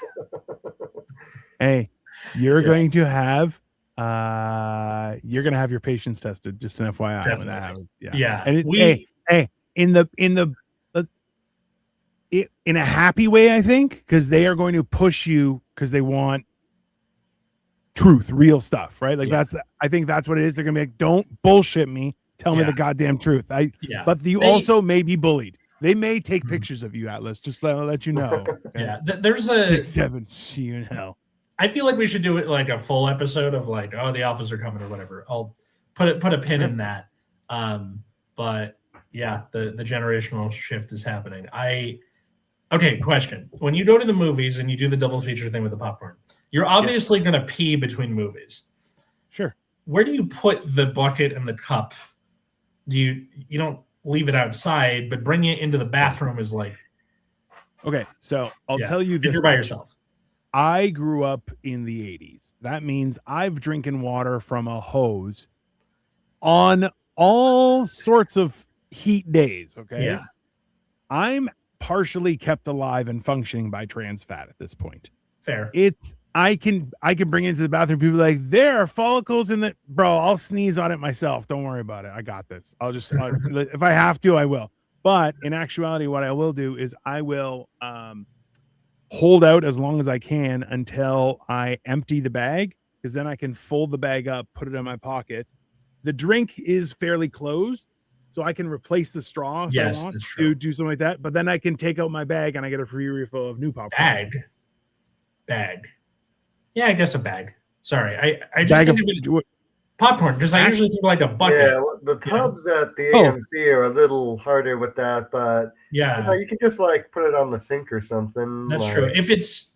Hey, you're going to have your patience tested, just an FYI. Definitely. When that happens. Yeah. And it's in a happy way, I think, because they are going to push you because they want truth, real stuff, right? I think that's what it is. They're gonna be like, don't bullshit me. Tell me the goddamn truth. But you also may be bullied. They may take pictures of you, Atlas. Just let you know. Okay? Yeah, there's a 6'7". See you in hell. I feel like we should do it a full episode of oh, the Alphas are coming or whatever. I'll put a pin in that. But yeah, the generational shift is happening. Okay, question. When you go to the movies and you do the double feature thing with the popcorn, you're obviously going to pee between movies. Sure. Where do you put the bucket and the cup? Do you don't leave it outside, but bringing it into the bathroom is okay, so I'll tell you this. If you're by yourself. I grew up in the 80s. That means I've drinking water from a hose on all sorts of heat days, okay? Yeah. I'm partially kept alive and functioning by trans fat at this point. Fair. I can bring it into the bathroom. People are like, there are follicles in the I'll sneeze on it myself. Don't worry about it. I got this. If I have to, I will. But in actuality, what I will do is I will hold out as long as I can until I empty the bag, because then I can fold the bag up, put it in my pocket. The drink is fairly closed, so I can replace the straw if I want to do something like that. But then I can take out my bag and I get a free refill of new popcorn. Bag. Yeah, I guess a bag. Sorry, I just think of it, popcorn because I usually think like a bucket. Yeah, the tubs at the AMC are a little harder with that, but you can just like put it on the sink or something. That's true. If it's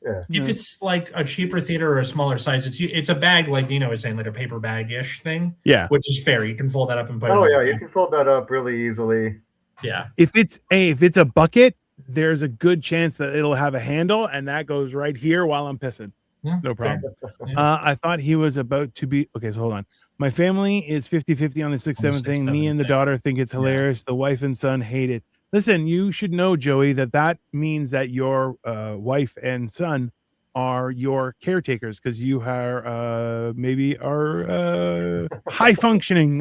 like a cheaper theater or a smaller size, it's a bag like Dino was saying, like a paper bag-ish thing. Yeah, which is fair. You can fold that up and put it. Oh yeah, you can fold that up really easily. Yeah. If it's a bucket, there's a good chance that it'll have a handle, and that goes right here while I'm pissing. Yeah, no problem. I thought he was about to be okay. So hold on. My family is 50-50 on the 6-7 thing. Me and the daughter think it's hilarious. Yeah. The wife and son hate it. Listen, you should know, Joey, that means that your wife and son are your caretakers because you are maybe are high functioning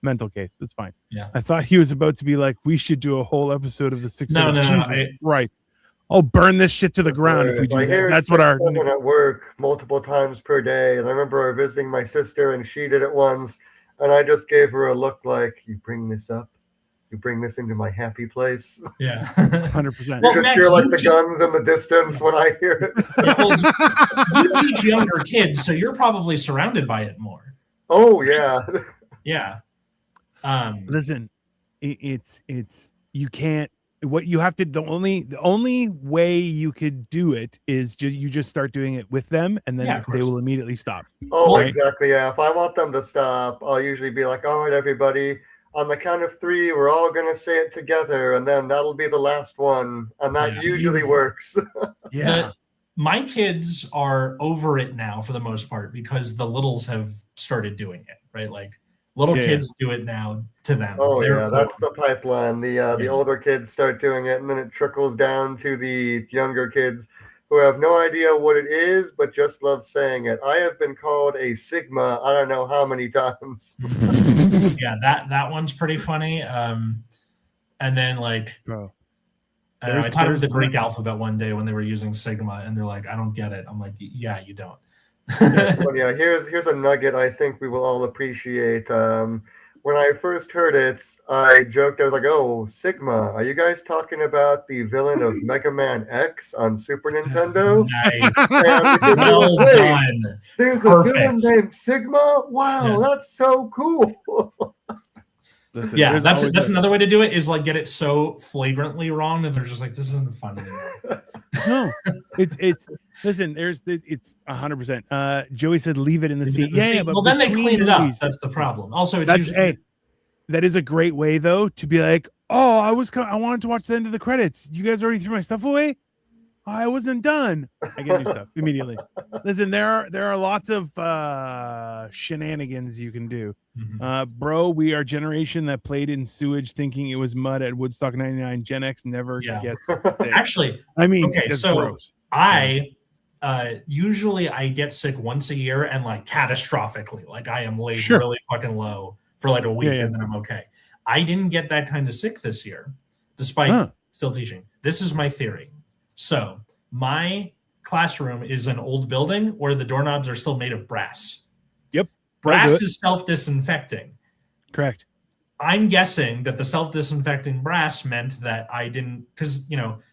mental case. It's fine. Yeah. I thought he was about to be like, we should do a whole episode of the 6-7. No. Jesus Christ. I'll burn this shit to the ground if we do that. That's what our at work multiple times per day. And I remember visiting my sister and she did it once, and I just gave her a look like, you bring this up? You bring this into my happy place? Yeah. 100%. You just hear like the guns in the distance when I hear it. Yeah, well, you teach younger kids, so you're probably surrounded by it more. Oh yeah. Yeah. Listen, it's you can't. What you have to the only way you could do it is you just start doing it with them, and then they will immediately stop. Oh, right? Exactly. Yeah. If I want them to stop, I'll usually be like, "All right, everybody, on the count of 3, we're all gonna say it together, and then that'll be the last one," and that usually works. Yeah. My kids are over it now for the most part because the littles have started doing it, right? Like little kids do it now to them. Oh yeah, that's the pipeline. The older kids start doing it, and then it trickles down to the younger kids who have no idea what it is, but just love saying it. I have been called a Sigma I don't know how many times. Yeah, that one's pretty funny. And then like, I taught them the Greek alphabet one day when they were using Sigma, and they're like, "I don't get it." I'm like, "Yeah, you don't." Yeah, here's a nugget I think we will all appreciate. When I first heard it, I joked. I was like, "Oh, Sigma, are you guys talking about the villain of Mega Man X on Super Nintendo?" Nice. Well done. There's a villain named Sigma. Wow, that's so cool. Listen, yeah, that's another way to do it is like get it so flagrantly wrong that they're just like, this isn't fun anymore. No, it's listen. It's 100%. Joey said leave it in the seat. Yeah, but then they clean it up. That's the problem. Also, that is a great way though to be like, oh, I wanted to watch the end of the credits. You guys already threw my stuff away. I wasn't done. I get new stuff immediately. Listen, there are lots of shenanigans you can do. Mm-hmm. Bro, we are generation that played in sewage thinking it was mud at Woodstock 99. Gen X never gets sick. Actually, I mean, okay, so gross. Usually I get sick once a year and like catastrophically. Like I am laid really fucking low for like a week and then I'm okay. I didn't get that kind of sick this year, despite still teaching. This is my theory. So my classroom is an old building where the doorknobs are still made of brass. Yep. Brass is self-disinfecting. Correct. I'm guessing that the self-disinfecting brass meant that I didn't, because,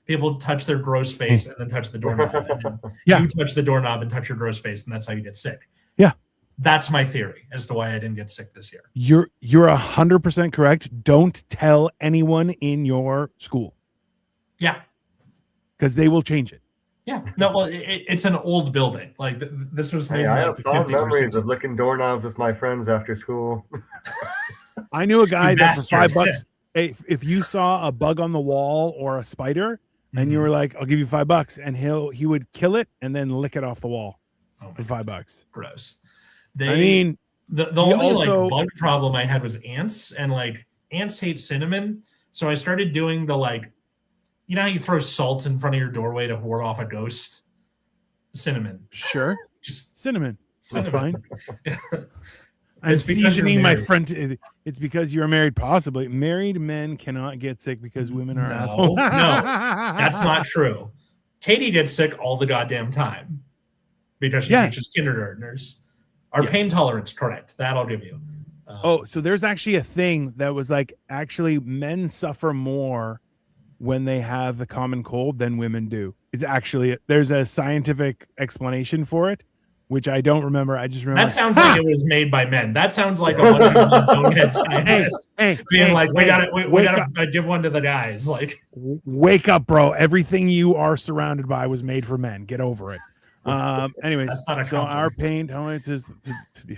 people touch their gross face and then touch the doorknob. And then you touch the doorknob and touch your gross face, and that's how you get sick. Yeah. That's my theory as to why I didn't get sick this year. You're 100% correct. Don't tell anyone in your school. Yeah. Because they will change it. Yeah. No, well, it's an old building. Like, this was maybe I have fond memories of licking doorknobs with my friends after school. I knew a guy that for $5, if you saw a bug on the wall or a spider, and you were like, I'll give you $5, and he would kill it and then lick it off the wall for $5. Gross. I mean, the only bug problem I had was ants, and like ants hate cinnamon. So I started doing the you know how you throw salt in front of your doorway to ward off a ghost? Cinnamon. Sure. Just cinnamon. That's fine. I'm seasoning my friend. It's because you're married, possibly. Married men cannot get sick because women are assholes. No, that's not true. Katie gets sick all the goddamn time because she teaches kindergartners. Our pain tolerance, correct. That I'll give you. So there's actually a thing that was like, actually men suffer more when they have the common cold than women do. It's actually, there's a scientific explanation for it, which I don't remember. I just remember that sounds like it was made by men. That sounds like a bunch of bonehead scientists being like, we gotta give one to the guys. Like, wake up, bro. Everything you are surrounded by was made for men. Get over it. Anyways, so our pain tolerance is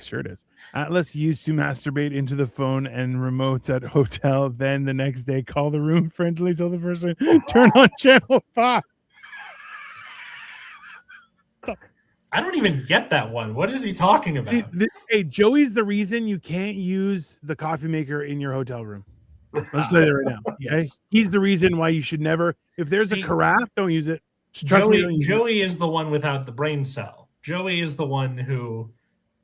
sure it is. Atlas used to masturbate into the phone and remotes at hotel. Then the next day, call the room friendly, tell the person turn on channel 5. I don't even get that one. What is he talking about? Hey, Joey's the reason you can't use the coffee maker in your hotel room. Let's say that right now. Yes. Okay? He's the reason why you should never. If there's a carafe, don't use it. Joey is the one without the brain cell. Joey is the one who,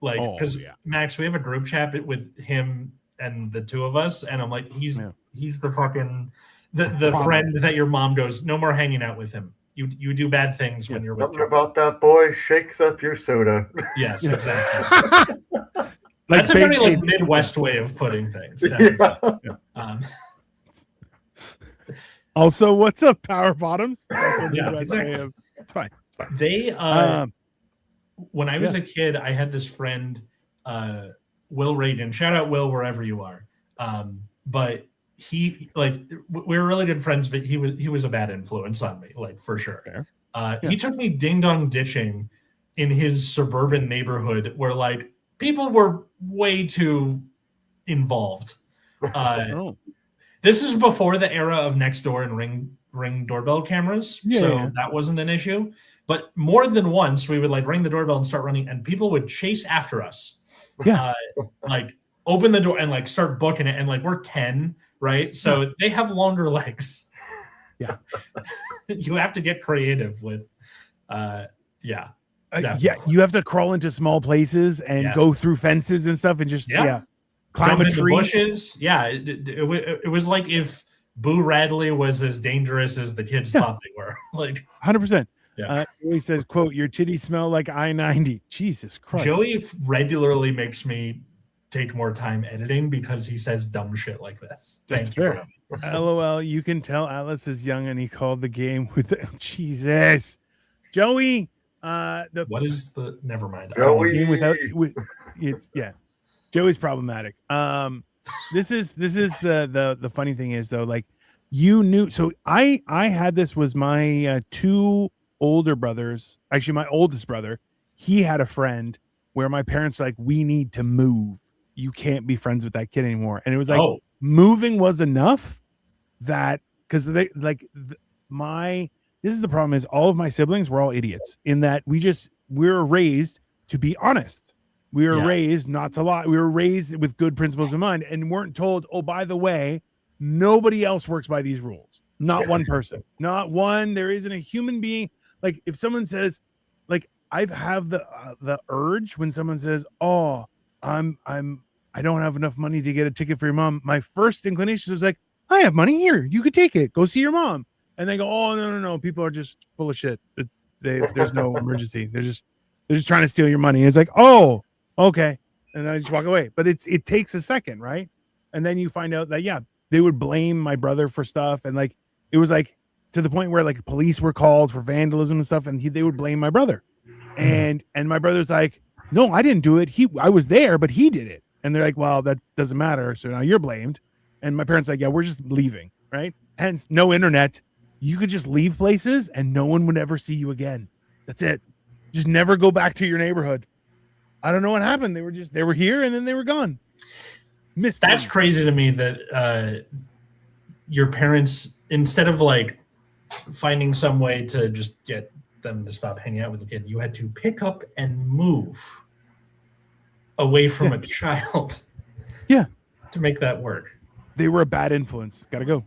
like, because Max, we have a group chat with him and the two of us, and I'm like, he's the fucking the friend that your mom goes, no more hanging out with him. You do bad things when you're with something about that boy shakes up your soda. Yes, exactly. That's a very like Midwest way of putting things. Also, what's up, Power Bottoms? Exactly. It's fine. They when I was a kid, I had this friend, Will Reagan. Shout out Will wherever you are. But he, like, we were really good friends, but he was a bad influence on me, like, for sure. He took me ding dong ditching in his suburban neighborhood where, like, people were way too involved. This is before the era of Nextdoor and ring doorbell cameras, that wasn't an issue. But more than once, we would like ring the doorbell and start running, and people would chase after us. Like open the door and like start booking it, and like we're 10, right? So they have longer legs. Yeah, you have to get creative with, you have to crawl into small places and go through fences and stuff, and just climb a tree. Bushes. Yeah, it was like if Boo Radley was as dangerous as the kids thought they were. Like 100%. Yeah. He says, "quote Your titties smell like I-90." Jesus Christ. Joey regularly makes me take more time editing because he says dumb shit like this. Thank you. LOL. You can tell Atlas is young, and he called the game with Jesus. Joey. What is the? Never mind. Joey. Joey's problematic. This is the funny thing is though, like you knew. So I had this was my two older brothers. Actually, my oldest brother, he had a friend where my parents were like, we need to move. You can't be friends with that kid anymore. And it was like moving was enough that because they like this is the problem is all of my siblings were all idiots in that we were raised to be honest. We were raised not to lie. We were raised with good principles in mind and weren't told, oh, by the way, nobody else works by these rules. Not one person. Not one. There isn't a human being. Like if someone says, like I have the urge when someone says, oh, I don't have enough money to get a ticket for your mom. My first inclination is like, I have money here. You could take it. Go see your mom. And they go, oh, no. People are just full of shit. There's no emergency. They're just trying to steal your money. And it's like, oh, okay. And I just walk away. But it takes a second, right? And then you find out that, they would blame my brother for stuff. And like, it was like to the point where like police were called for vandalism and stuff. And they would blame my brother. And my brother's like, no, I didn't do it. I was there, but he did it. And they're like, well, that doesn't matter. So now you're blamed. And my parents are like, yeah, we're just leaving. Right. Hence no internet. You could just leave places and no one would ever see you again. That's it. Just never go back to your neighborhood. I don't know what happened. They were here and then they were gone. That's crazy to me that your parents, instead of like finding some way to just get them to stop hanging out with the kid, you had to pick up and move away from a child. Yeah. To make that work. They were a bad influence. Gotta go.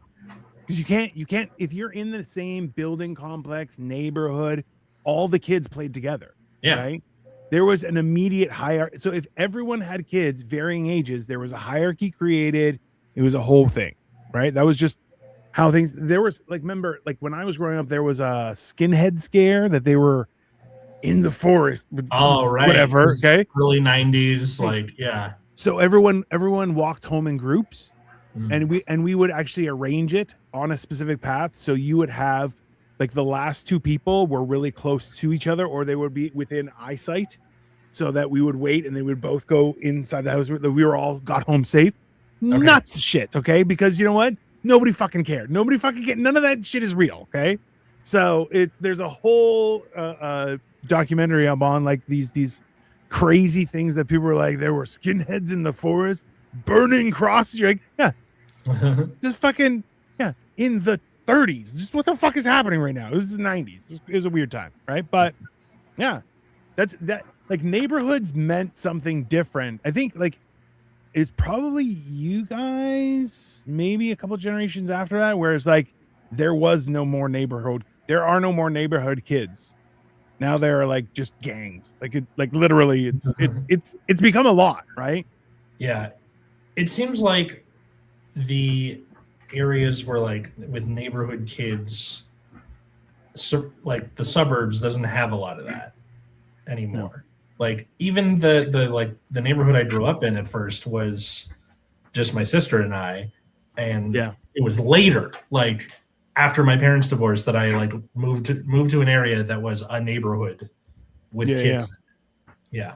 Because you can't, if you're in the same building complex, neighborhood, all the kids played together. Yeah. Right? There was an immediate hierarchy. So if everyone had kids, varying ages, there was a hierarchy created. It was a whole thing, right? That was just how things, there was like, remember, like when I was growing up, there was a skinhead scare that they were in the forest. With, right. Whatever. Okay. Early 90s. Like, yeah. So everyone walked home in groups, Mm. and we would actually arrange it on a specific path. So you would have like the last two people were really close to each other, or they would be within eyesight, so that we would wait and they would both go inside the house. We were all got home safe. Okay. Nuts shit, okay? Because you know what? Nobody fucking cared. Nobody fucking cared. None of that shit is real, okay? So there's a whole documentary I'm on, like these crazy things that people were like, there were skinheads in the forest burning crosses. You're like, yeah, just fucking, yeah, in the 30s. Just what the fuck is happening right now? It was the 90s. It was a weird time, right? But yeah, that's that. Like neighborhoods meant something different. I think like it's probably you guys, maybe a couple generations after that, where it's like there was no more neighborhood. There are no more neighborhood kids. Now they're like just gangs. Like literally, it's become a lot, right? Yeah, it seems like the areas where like with neighborhood kids, like the suburbs doesn't have a lot of that anymore. No. Like even the neighborhood I grew up in at first was just my sister and I, and it was later, like after my parents divorced, that I like moved to an area that was a neighborhood with kids. Yeah.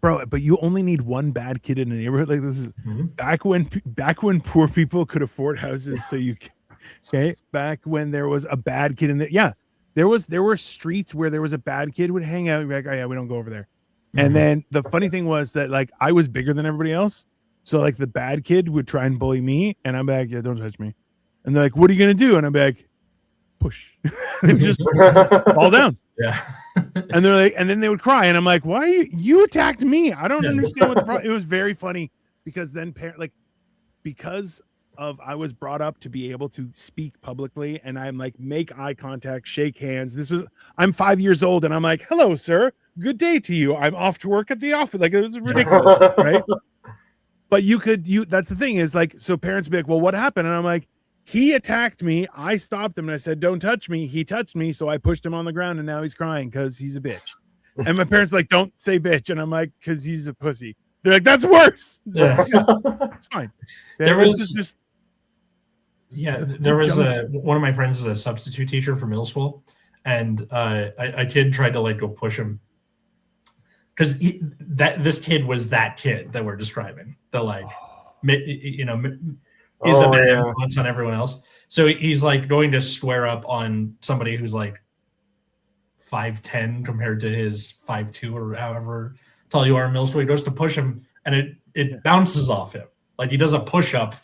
Bro, but you only need one bad kid in a neighborhood. Like this is back when poor people could afford houses. So you, okay, back when there was a bad kid in there. Yeah, there were streets where there was a bad kid would hang out. And be like, oh yeah, we don't go over there. And then the funny thing was that like I was bigger than everybody else, so like the bad kid would try and bully me, and I'm like, yeah, don't touch me. And they're like, what are you gonna do? And I'm like, push, and just fall down. Yeah. And they're like, and then they would cry, and I'm like, why you attacked me? I don't understand what the problem. It was very funny because then because of I was brought up to be able to speak publicly, and I'm like make eye contact, shake hands. I'm 5 years old, and I'm like, hello, sir, good day to you. I'm off to work at the office. Like it was ridiculous, right? But that's the thing is like, so parents would be like, well, what happened? And I'm like, he attacked me. I stopped him and I said, don't touch me. He touched me. So I pushed him on the ground and now he's crying because he's a bitch. And my parents are like, don't say bitch. And I'm like, because he's a pussy. They're like, that's worse. Yeah. It's fine. There was one of my friends is a substitute teacher for middle school. And a kid tried to like go push him. Because this kid was that kid that we're describing. The like, is a bad influence on everyone else. So he's like going to square up on somebody who's like 5'10" compared to his 5'2" or however tall you are in middle school. He goes to push him and it bounces off him. Like he does a push up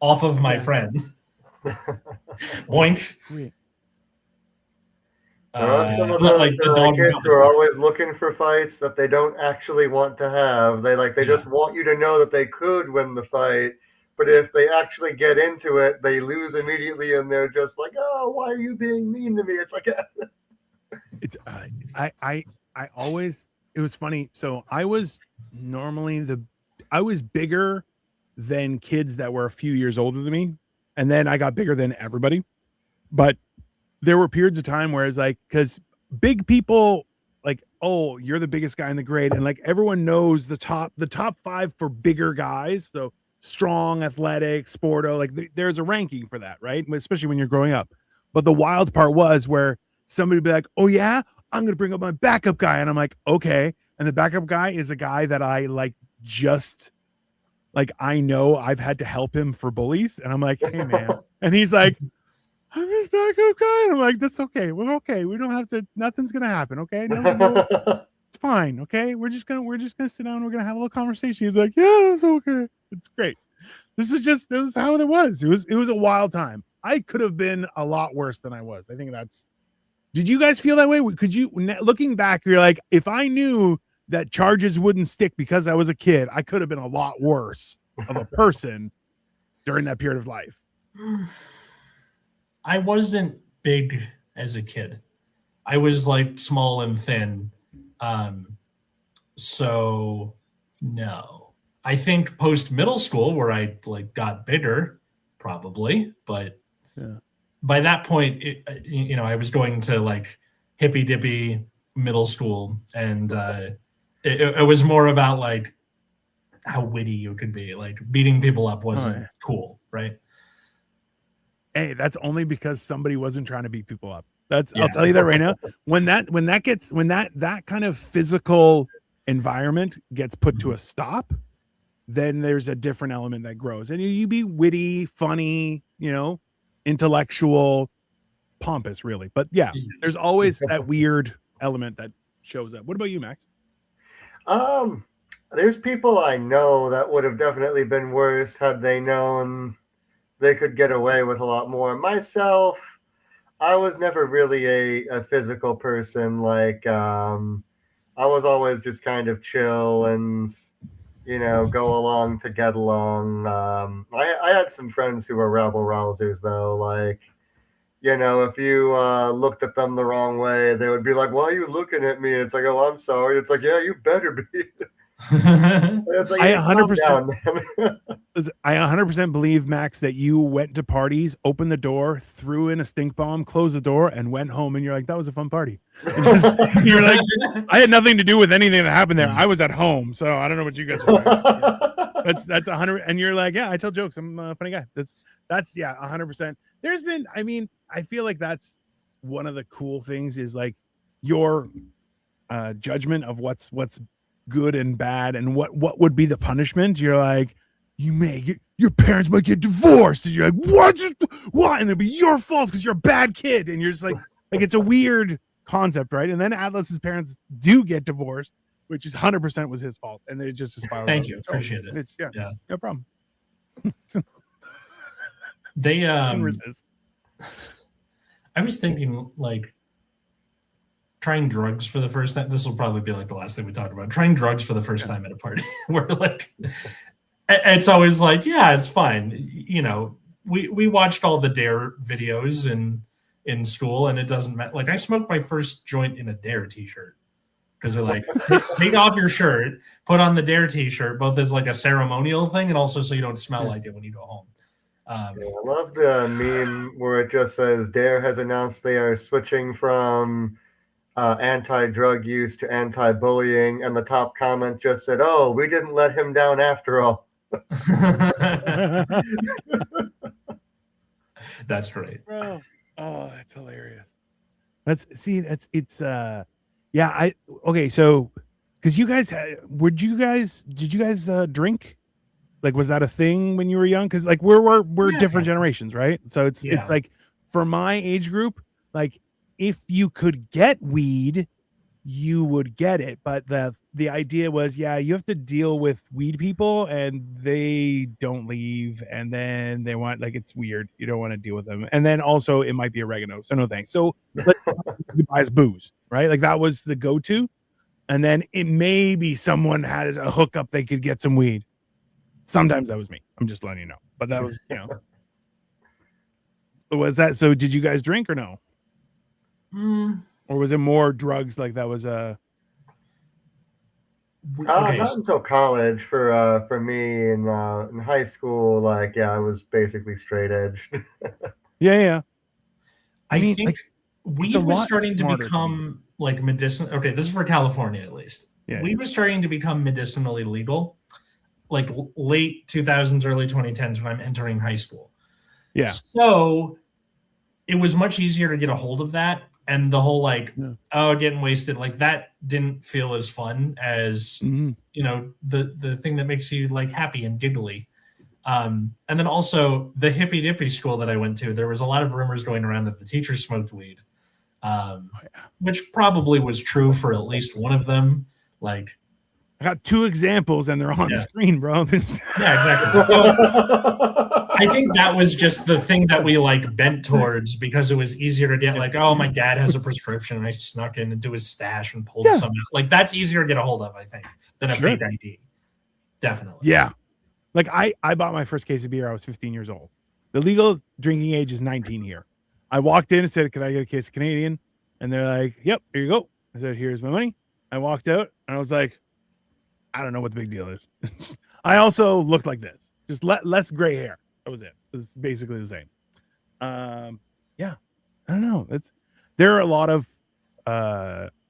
off of my friend. Boink. There are some of those kids who are always looking for fights that they don't actually want to have. They just want you to know that they could win the fight. But if they actually get into it, they lose immediately, and they're just like, "Oh, why are you being mean to me?" It's like, I always. It was funny. So I was bigger than kids that were a few years older than me, and then I got bigger than everybody. But there were periods of time where it's like, because big people like, oh, you're the biggest guy in the grade, and like everyone knows the top 5 for bigger guys. So strong, athletic, sporto, like there's a ranking for that, right? Especially when you're growing up. But the wild part was where somebody would be like, oh yeah, I'm gonna bring up my backup guy, and I'm like, okay. And the backup guy is a guy that I like, just like I know I've had to help him for bullies, and I'm like, hey man, and he's like, I'm his backup guy, and I'm like, that's okay, we're okay, we don't have to, nothing's gonna happen, okay, no, it's fine, okay, we're just gonna sit down, we're gonna have a little conversation. He's like, yeah, it's okay. It's great. This is how it was. It was a wild time. I could have been a lot worse than I was. I think did you guys feel that way? Could you, looking back, you're like, if I knew that charges wouldn't stick because I was a kid, I could have been a lot worse of a person during that period of life. I wasn't big as a kid. I was like small and thin. So no. I think post middle school where I like got bigger, probably, but by that point, I was going to like hippy dippy middle school, and it was more about like how witty you could be. Like beating people up wasn't cool, right? Hey, that's only because somebody wasn't trying to beat people up. I'll tell you that right now. When that kind of physical environment gets put to a stop, then there's a different element that grows. And you be witty, funny, intellectual, pompous, really. But yeah, there's always that weird element that shows up. What about you, Max? There's people I know that would have definitely been worse had they known they could get away with a lot more. Myself, I was never really a physical person. Like, I was always just kind of chill and, go along to get along. I had some friends who were rabble rousers, though. Like, if you looked at them the wrong way, they would be like, "Why are you looking at me?" It's like, "Oh, I'm sorry." It's like, "Yeah, you better be." It's like, I "Hey, calm 100%. down, man." I 100% believe, Max, that you went to parties, opened the door, threw in a stink bomb, closed the door, and went home. And you're like, that was a fun party. You're like, I had nothing to do with anything that happened there. I was at home, so I don't know what you guys were doing. That's 100. And you're like, yeah, I tell jokes. I'm a funny guy. That's 100%. There's been, I feel like that's one of the cool things is like your judgment of what's good and bad and what would be the punishment. You're like, your parents might get divorced, and you're like, what? And it'll be your fault because you're a bad kid. And you're just like it's a weird concept, right? And then Atlas's parents do get divorced, which is 100% was his fault, and they just aspire. Thank you, appreciate it. Yeah, no problem. They I was thinking like trying drugs for the first time. This will probably be like the last thing we talk about. Trying drugs for the first time at a party, where like it's always like, yeah, it's fine. We watched all the Dare videos in school, and it doesn't matter. Like I smoked my first joint in a Dare t-shirt because they're like, take off your shirt, put on the Dare t-shirt, both as like a ceremonial thing and also so you don't smell like it when you go home. I love the meme where it just says Dare has announced they are switching from anti-drug use to anti-bullying, and the top comment just said, "Oh, we didn't let him down after all." That's great, bro. Oh, that's hilarious. So because you guys did you guys drink? Like, was that a thing when you were young? Because like we're different generations, right? So it's like for my age group, like if you could get weed, you would get it. But the idea was, you have to deal with weed people, and they don't leave, and then they want, like, it's weird. You don't want to deal with them, and then also it might be oregano, so no thanks. So let's buy us booze, right? Like that was the go-to, and then it maybe someone had a hookup they could get some weed. Sometimes that was me. I'm just letting you know. But that was, was that? So did you guys drink or no? Or was it more drugs? Like that was not until college for me in high school. Like, I was basically straight edge. I think like, weed was starting to become like medicinal. Okay, this is for California at least. Weed was starting to become medicinally legal, like late 2000s, early 2010s when I'm entering high school. Yeah. So it was much easier to get a hold of that. And the whole getting wasted, like that didn't feel as fun as, the thing that makes you like happy and giggly. And then also the hippy dippy school that I went to, there was a lot of rumors going around that the teachers smoked weed, which probably was true for at least one of them. Like, I got 2 examples and they're on screen, bro. Exactly. So, I think that was just the thing that we like bent towards because it was easier to get like, oh, my dad has a prescription and I snuck in into his stash and pulled some out. Like that's easier to get a hold of, I think, than a fake ID. Definitely. Yeah. Like I bought my first case of beer. I was 15 years old. The legal drinking age is 19 here. I walked in and said, "Can I get a case of Canadian?" And they're like, "Yep, here you go." I said, "Here's my money." I walked out and I was like, I don't know what the big deal is. I also looked like this, just less gray hair. That was it. It was basically the same. I don't know. There are a lot of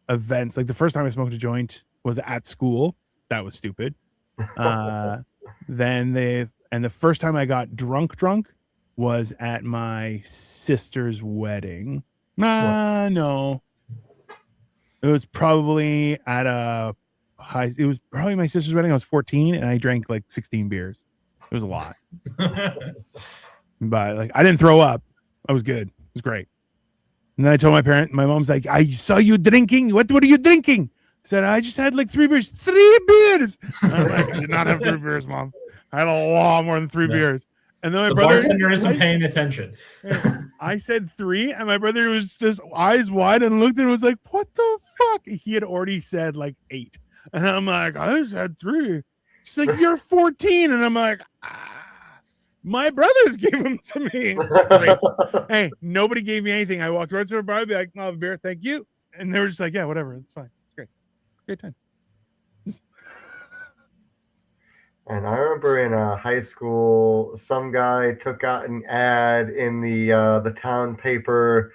events. Like the first time I smoked a joint was at school. That was stupid. And the first time I got drunk was at my sister's wedding. No. It was probably at it was probably my sister's wedding. I was 14 and I drank like 16 beers. It was a lot. But like I didn't throw up. I was good. It was great. And then I told my mom's like, I saw you drinking. What are you drinking? I said, I just had like 3 beers. 3 beers. I'm like, I did not have 3 beers, Mom. I had a lot more than 3 beers. And then my brother bartender isn't paying attention. I said 3, and my brother was just eyes wide and looked and was like, what the fuck? He had already said like 8. And I'm like, I just had 3. She's like, you're 14. And I'm like, my brothers gave them to me. Like, hey, nobody gave me anything. I walked right to the bar, be like, I'll have a beer, thank you. And they were just like, yeah, whatever, it's fine. It's great. Great time. And I remember in high school, some guy took out an ad in the town paper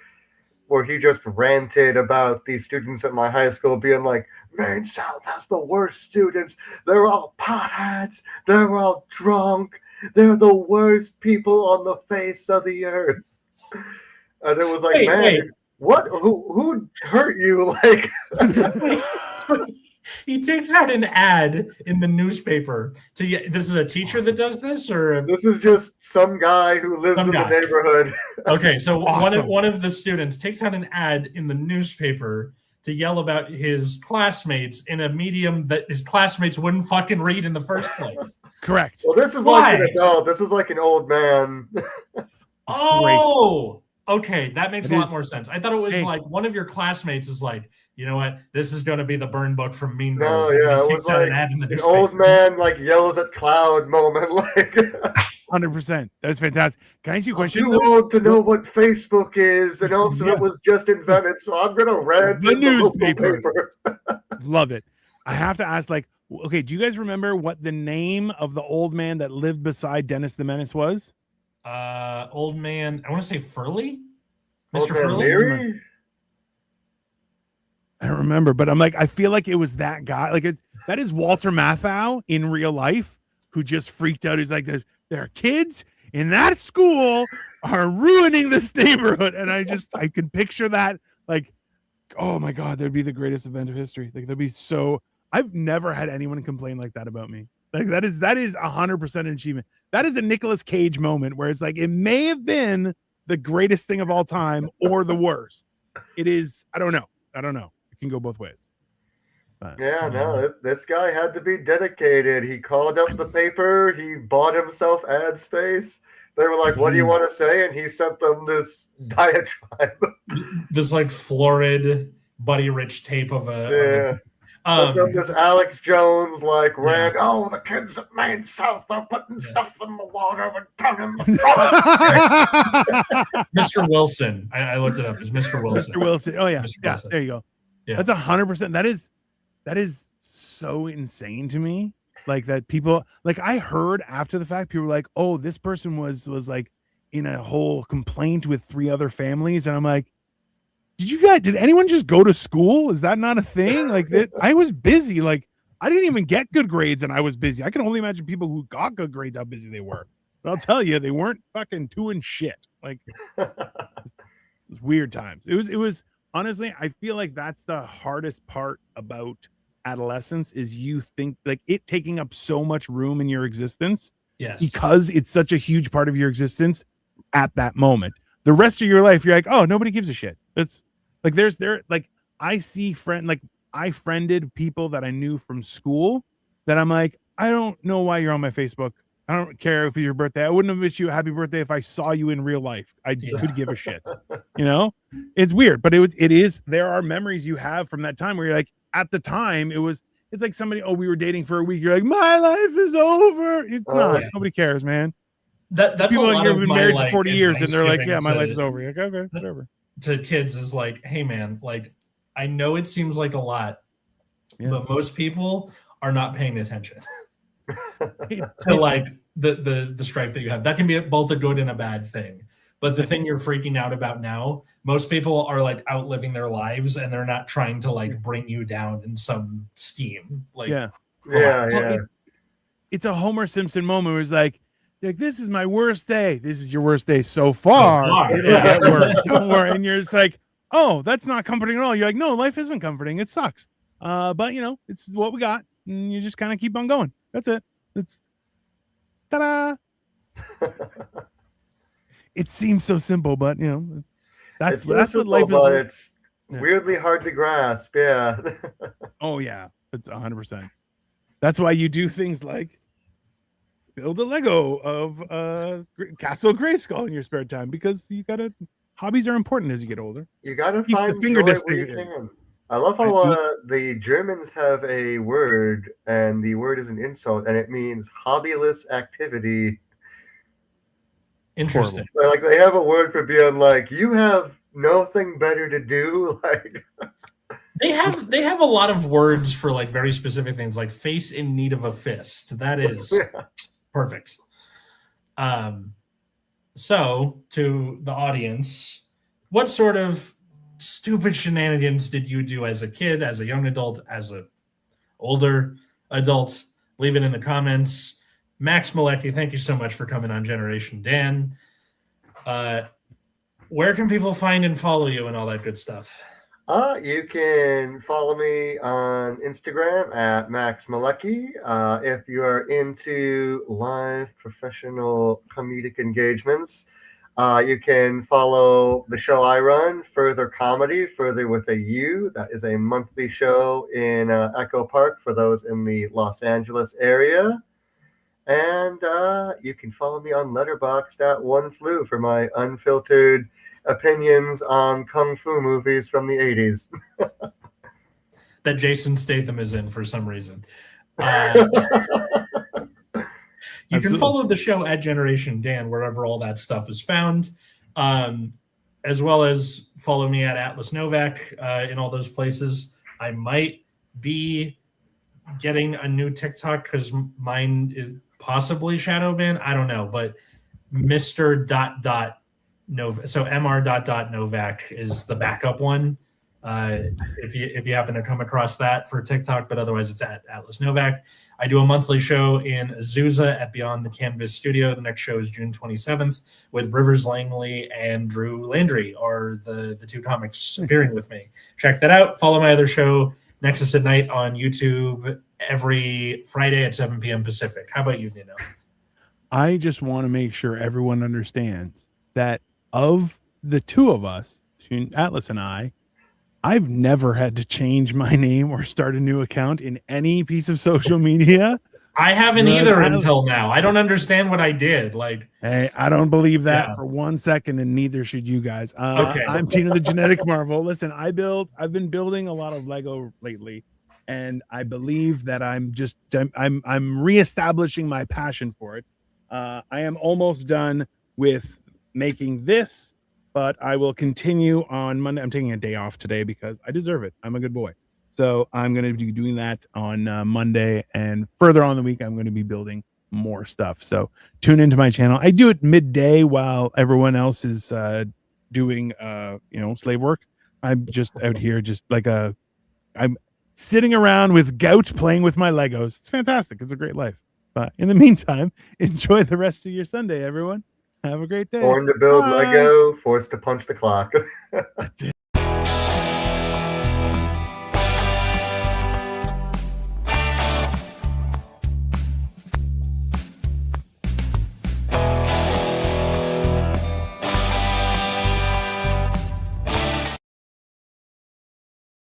where he just ranted about these students at my high school being like, Maine South has the worst students. They're all potheads. They're all drunk. They're the worst people on the face of the earth. And it was like, wait. What? Who hurt you? Like, he takes out an ad in the newspaper. So this is a teacher that does this, or this is just some guy who lives in the neighborhood. Okay, so one of the students takes out an ad in the newspaper to yell about his classmates in a medium that his classmates wouldn't fucking read in the first place. Correct. Well, this is like an adult. This is like an old man. Oh, okay. That makes a lot more sense. I thought it was like one of your classmates is like, you know what? This is going to be the burn book from Mean Girls. No, yeah, it was like an old man like yells at cloud moment. Like 100%. That's fantastic. Can I ask you a question? I'm too old to know what Facebook is, and also it was just invented, so I'm gonna rant the newspaper. Love it. I have to ask, like, okay, do you guys remember what the name of the old man that lived beside Dennis the Menace was? Old man. I want to say Furley. Mr. Furley. I don't remember, but I'm like, I feel like it was that guy. Like that is Walter Matthau in real life, who just freaked out. He's like, there are kids in that school are ruining this neighborhood. And I can picture that, like, oh my God, that'd be the greatest event of history. Like that'd be so, I've never had anyone complain like that about me. Like that is 100% an achievement. That is a Nicolas Cage moment where it's like, it may have been the greatest thing of all time or the worst. It is, I don't know. It can go both ways. This guy had to be dedicated. He called up the paper. He bought himself ad space. They were like, what do you want to say? And he sent them this diatribe. This like florid Buddy Rich tape of a... this Alex Jones like rant. Oh, the kids at Maine South are putting stuff in the water and turning the Mr. Wilson. I looked it up. It's Mr. Wilson. Mr. Wilson. Oh yeah. Mr. Yeah. Wilson. There you go. Yeah. That's 100%. That is so insane to me. Like that people, like I heard after the fact, people were like, oh, this person was like in a whole complaint with 3 other families. And I'm like, did anyone just go to school? Is that not a thing? Like I was busy. Like I didn't even get good grades and I was busy. I can only imagine people who got good grades, how busy they were. But I'll tell you, they weren't fucking doing shit. Like it was weird times. It was honestly, I feel like that's the hardest part about adolescence is you think like it taking up so much room in your existence. Yes. Because it's such a huge part of your existence at that moment. The rest of your life, you're like, oh, nobody gives a shit. It's like I friended people that I knew from school that I'm like, I don't know why you're on my Facebook. I don't care if it's your birthday. I wouldn't have wished you a happy birthday if I saw you in real life. I could give a shit. You know, it's weird, but it is. There are memories you have from that time where you're like, at the time, it's like somebody. Oh, we were dating for a week. You're like, my life is over. It's not. Yeah. Nobody cares, man. That's people a lot have been married for 40 years, and they're like, yeah, my life is over. You're like, okay, whatever. To kids is like, hey, man, like I know it seems like a lot, but most people are not paying attention. To like the strife that you have. That can be both a good and a bad thing. But the thing you're freaking out about now, most people are like out living their lives and they're not trying to like bring you down in some scheme. Like it's a Homer Simpson moment where it's like, this is my worst day. This is your worst day so far. It'll get worse. Don't worry. And you're just like, oh, that's not comforting at all. You're like, no, life isn't comforting. It sucks. But it's what we got, and you just kind of keep on going. That's it. It's ta-da. It seems so simple, but that's what life is. But it's weirdly hard to grasp. Yeah. Oh yeah, it's 100%. That's why you do things like build a Lego of Castle Grayskull in your spare time, because hobbies are important as you get older. You gotta find the finger joy where you can. I love how the Germans have a word, and the word is an insult, and it means hobbyless activity. Interesting. Like they have a word for being like, you have nothing better to do. Like they have a lot of words for like very specific things, like face in need of a fist. That is perfect. So to the audience, what sort of stupid shenanigans did you do as a kid, as a young adult, as a older adult? Leave it in the comments. Max Mielecki, thank you so much for coming on Generation Dan. Where can people find and follow you and all that good stuff? You can follow me on Instagram at Max Mielecki. If you are into live professional comedic engagements, you can follow the show I run, Further Comedy, Further with a U. That is a monthly show in Echo Park for those in the Los Angeles area. And you can follow me on Letterboxd at OneFlu for my unfiltered opinions on kung fu movies from the 80s. That Jason Statham is in for some reason. You can follow the show at Generation Dan wherever all that stuff is found, as well as follow me at Atlas Novak in all those places. I might be getting a new TikTok because mine is possibly shadow banned. I don't know, but Mr. Novak, so Mr. Novak is the backup one. If you happen to come across that for TikTok, but otherwise it's at Atlas Novak. I do a monthly show in Azusa at Beyond the Canvas Studio. The next show is June 27th with Rivers Langley and Drew Landry are the two comics appearing with me. Check that out. Follow my other show, Nexus at Night, on YouTube every Friday at 7 p.m. Pacific. How about you, Nino? I just want to make sure everyone understands that of the two of us, Atlas and I've never had to change my name or start a new account in any piece of social media. I haven't either until now. I don't understand what I did. Like, hey, I don't believe that for 1 second, and neither should you guys. Okay. I'm Tina the Genetic Marvel. Listen, I've been building a lot of Lego lately, and I believe that I'm reestablishing my passion for it. I am almost done with making this, but I will continue on Monday. I'm taking a day off today because I deserve it. I'm a good boy. So I'm going to be doing that on Monday, and further on the week, I'm going to be building more stuff. So tune into my channel. I do it midday while everyone else is doing, slave work. I'm just out here, I'm sitting around with gout playing with my Legos. It's fantastic. It's a great life. But in the meantime, enjoy the rest of your Sunday, everyone. Have a great day. Born to build Lego, forced to punch the clock.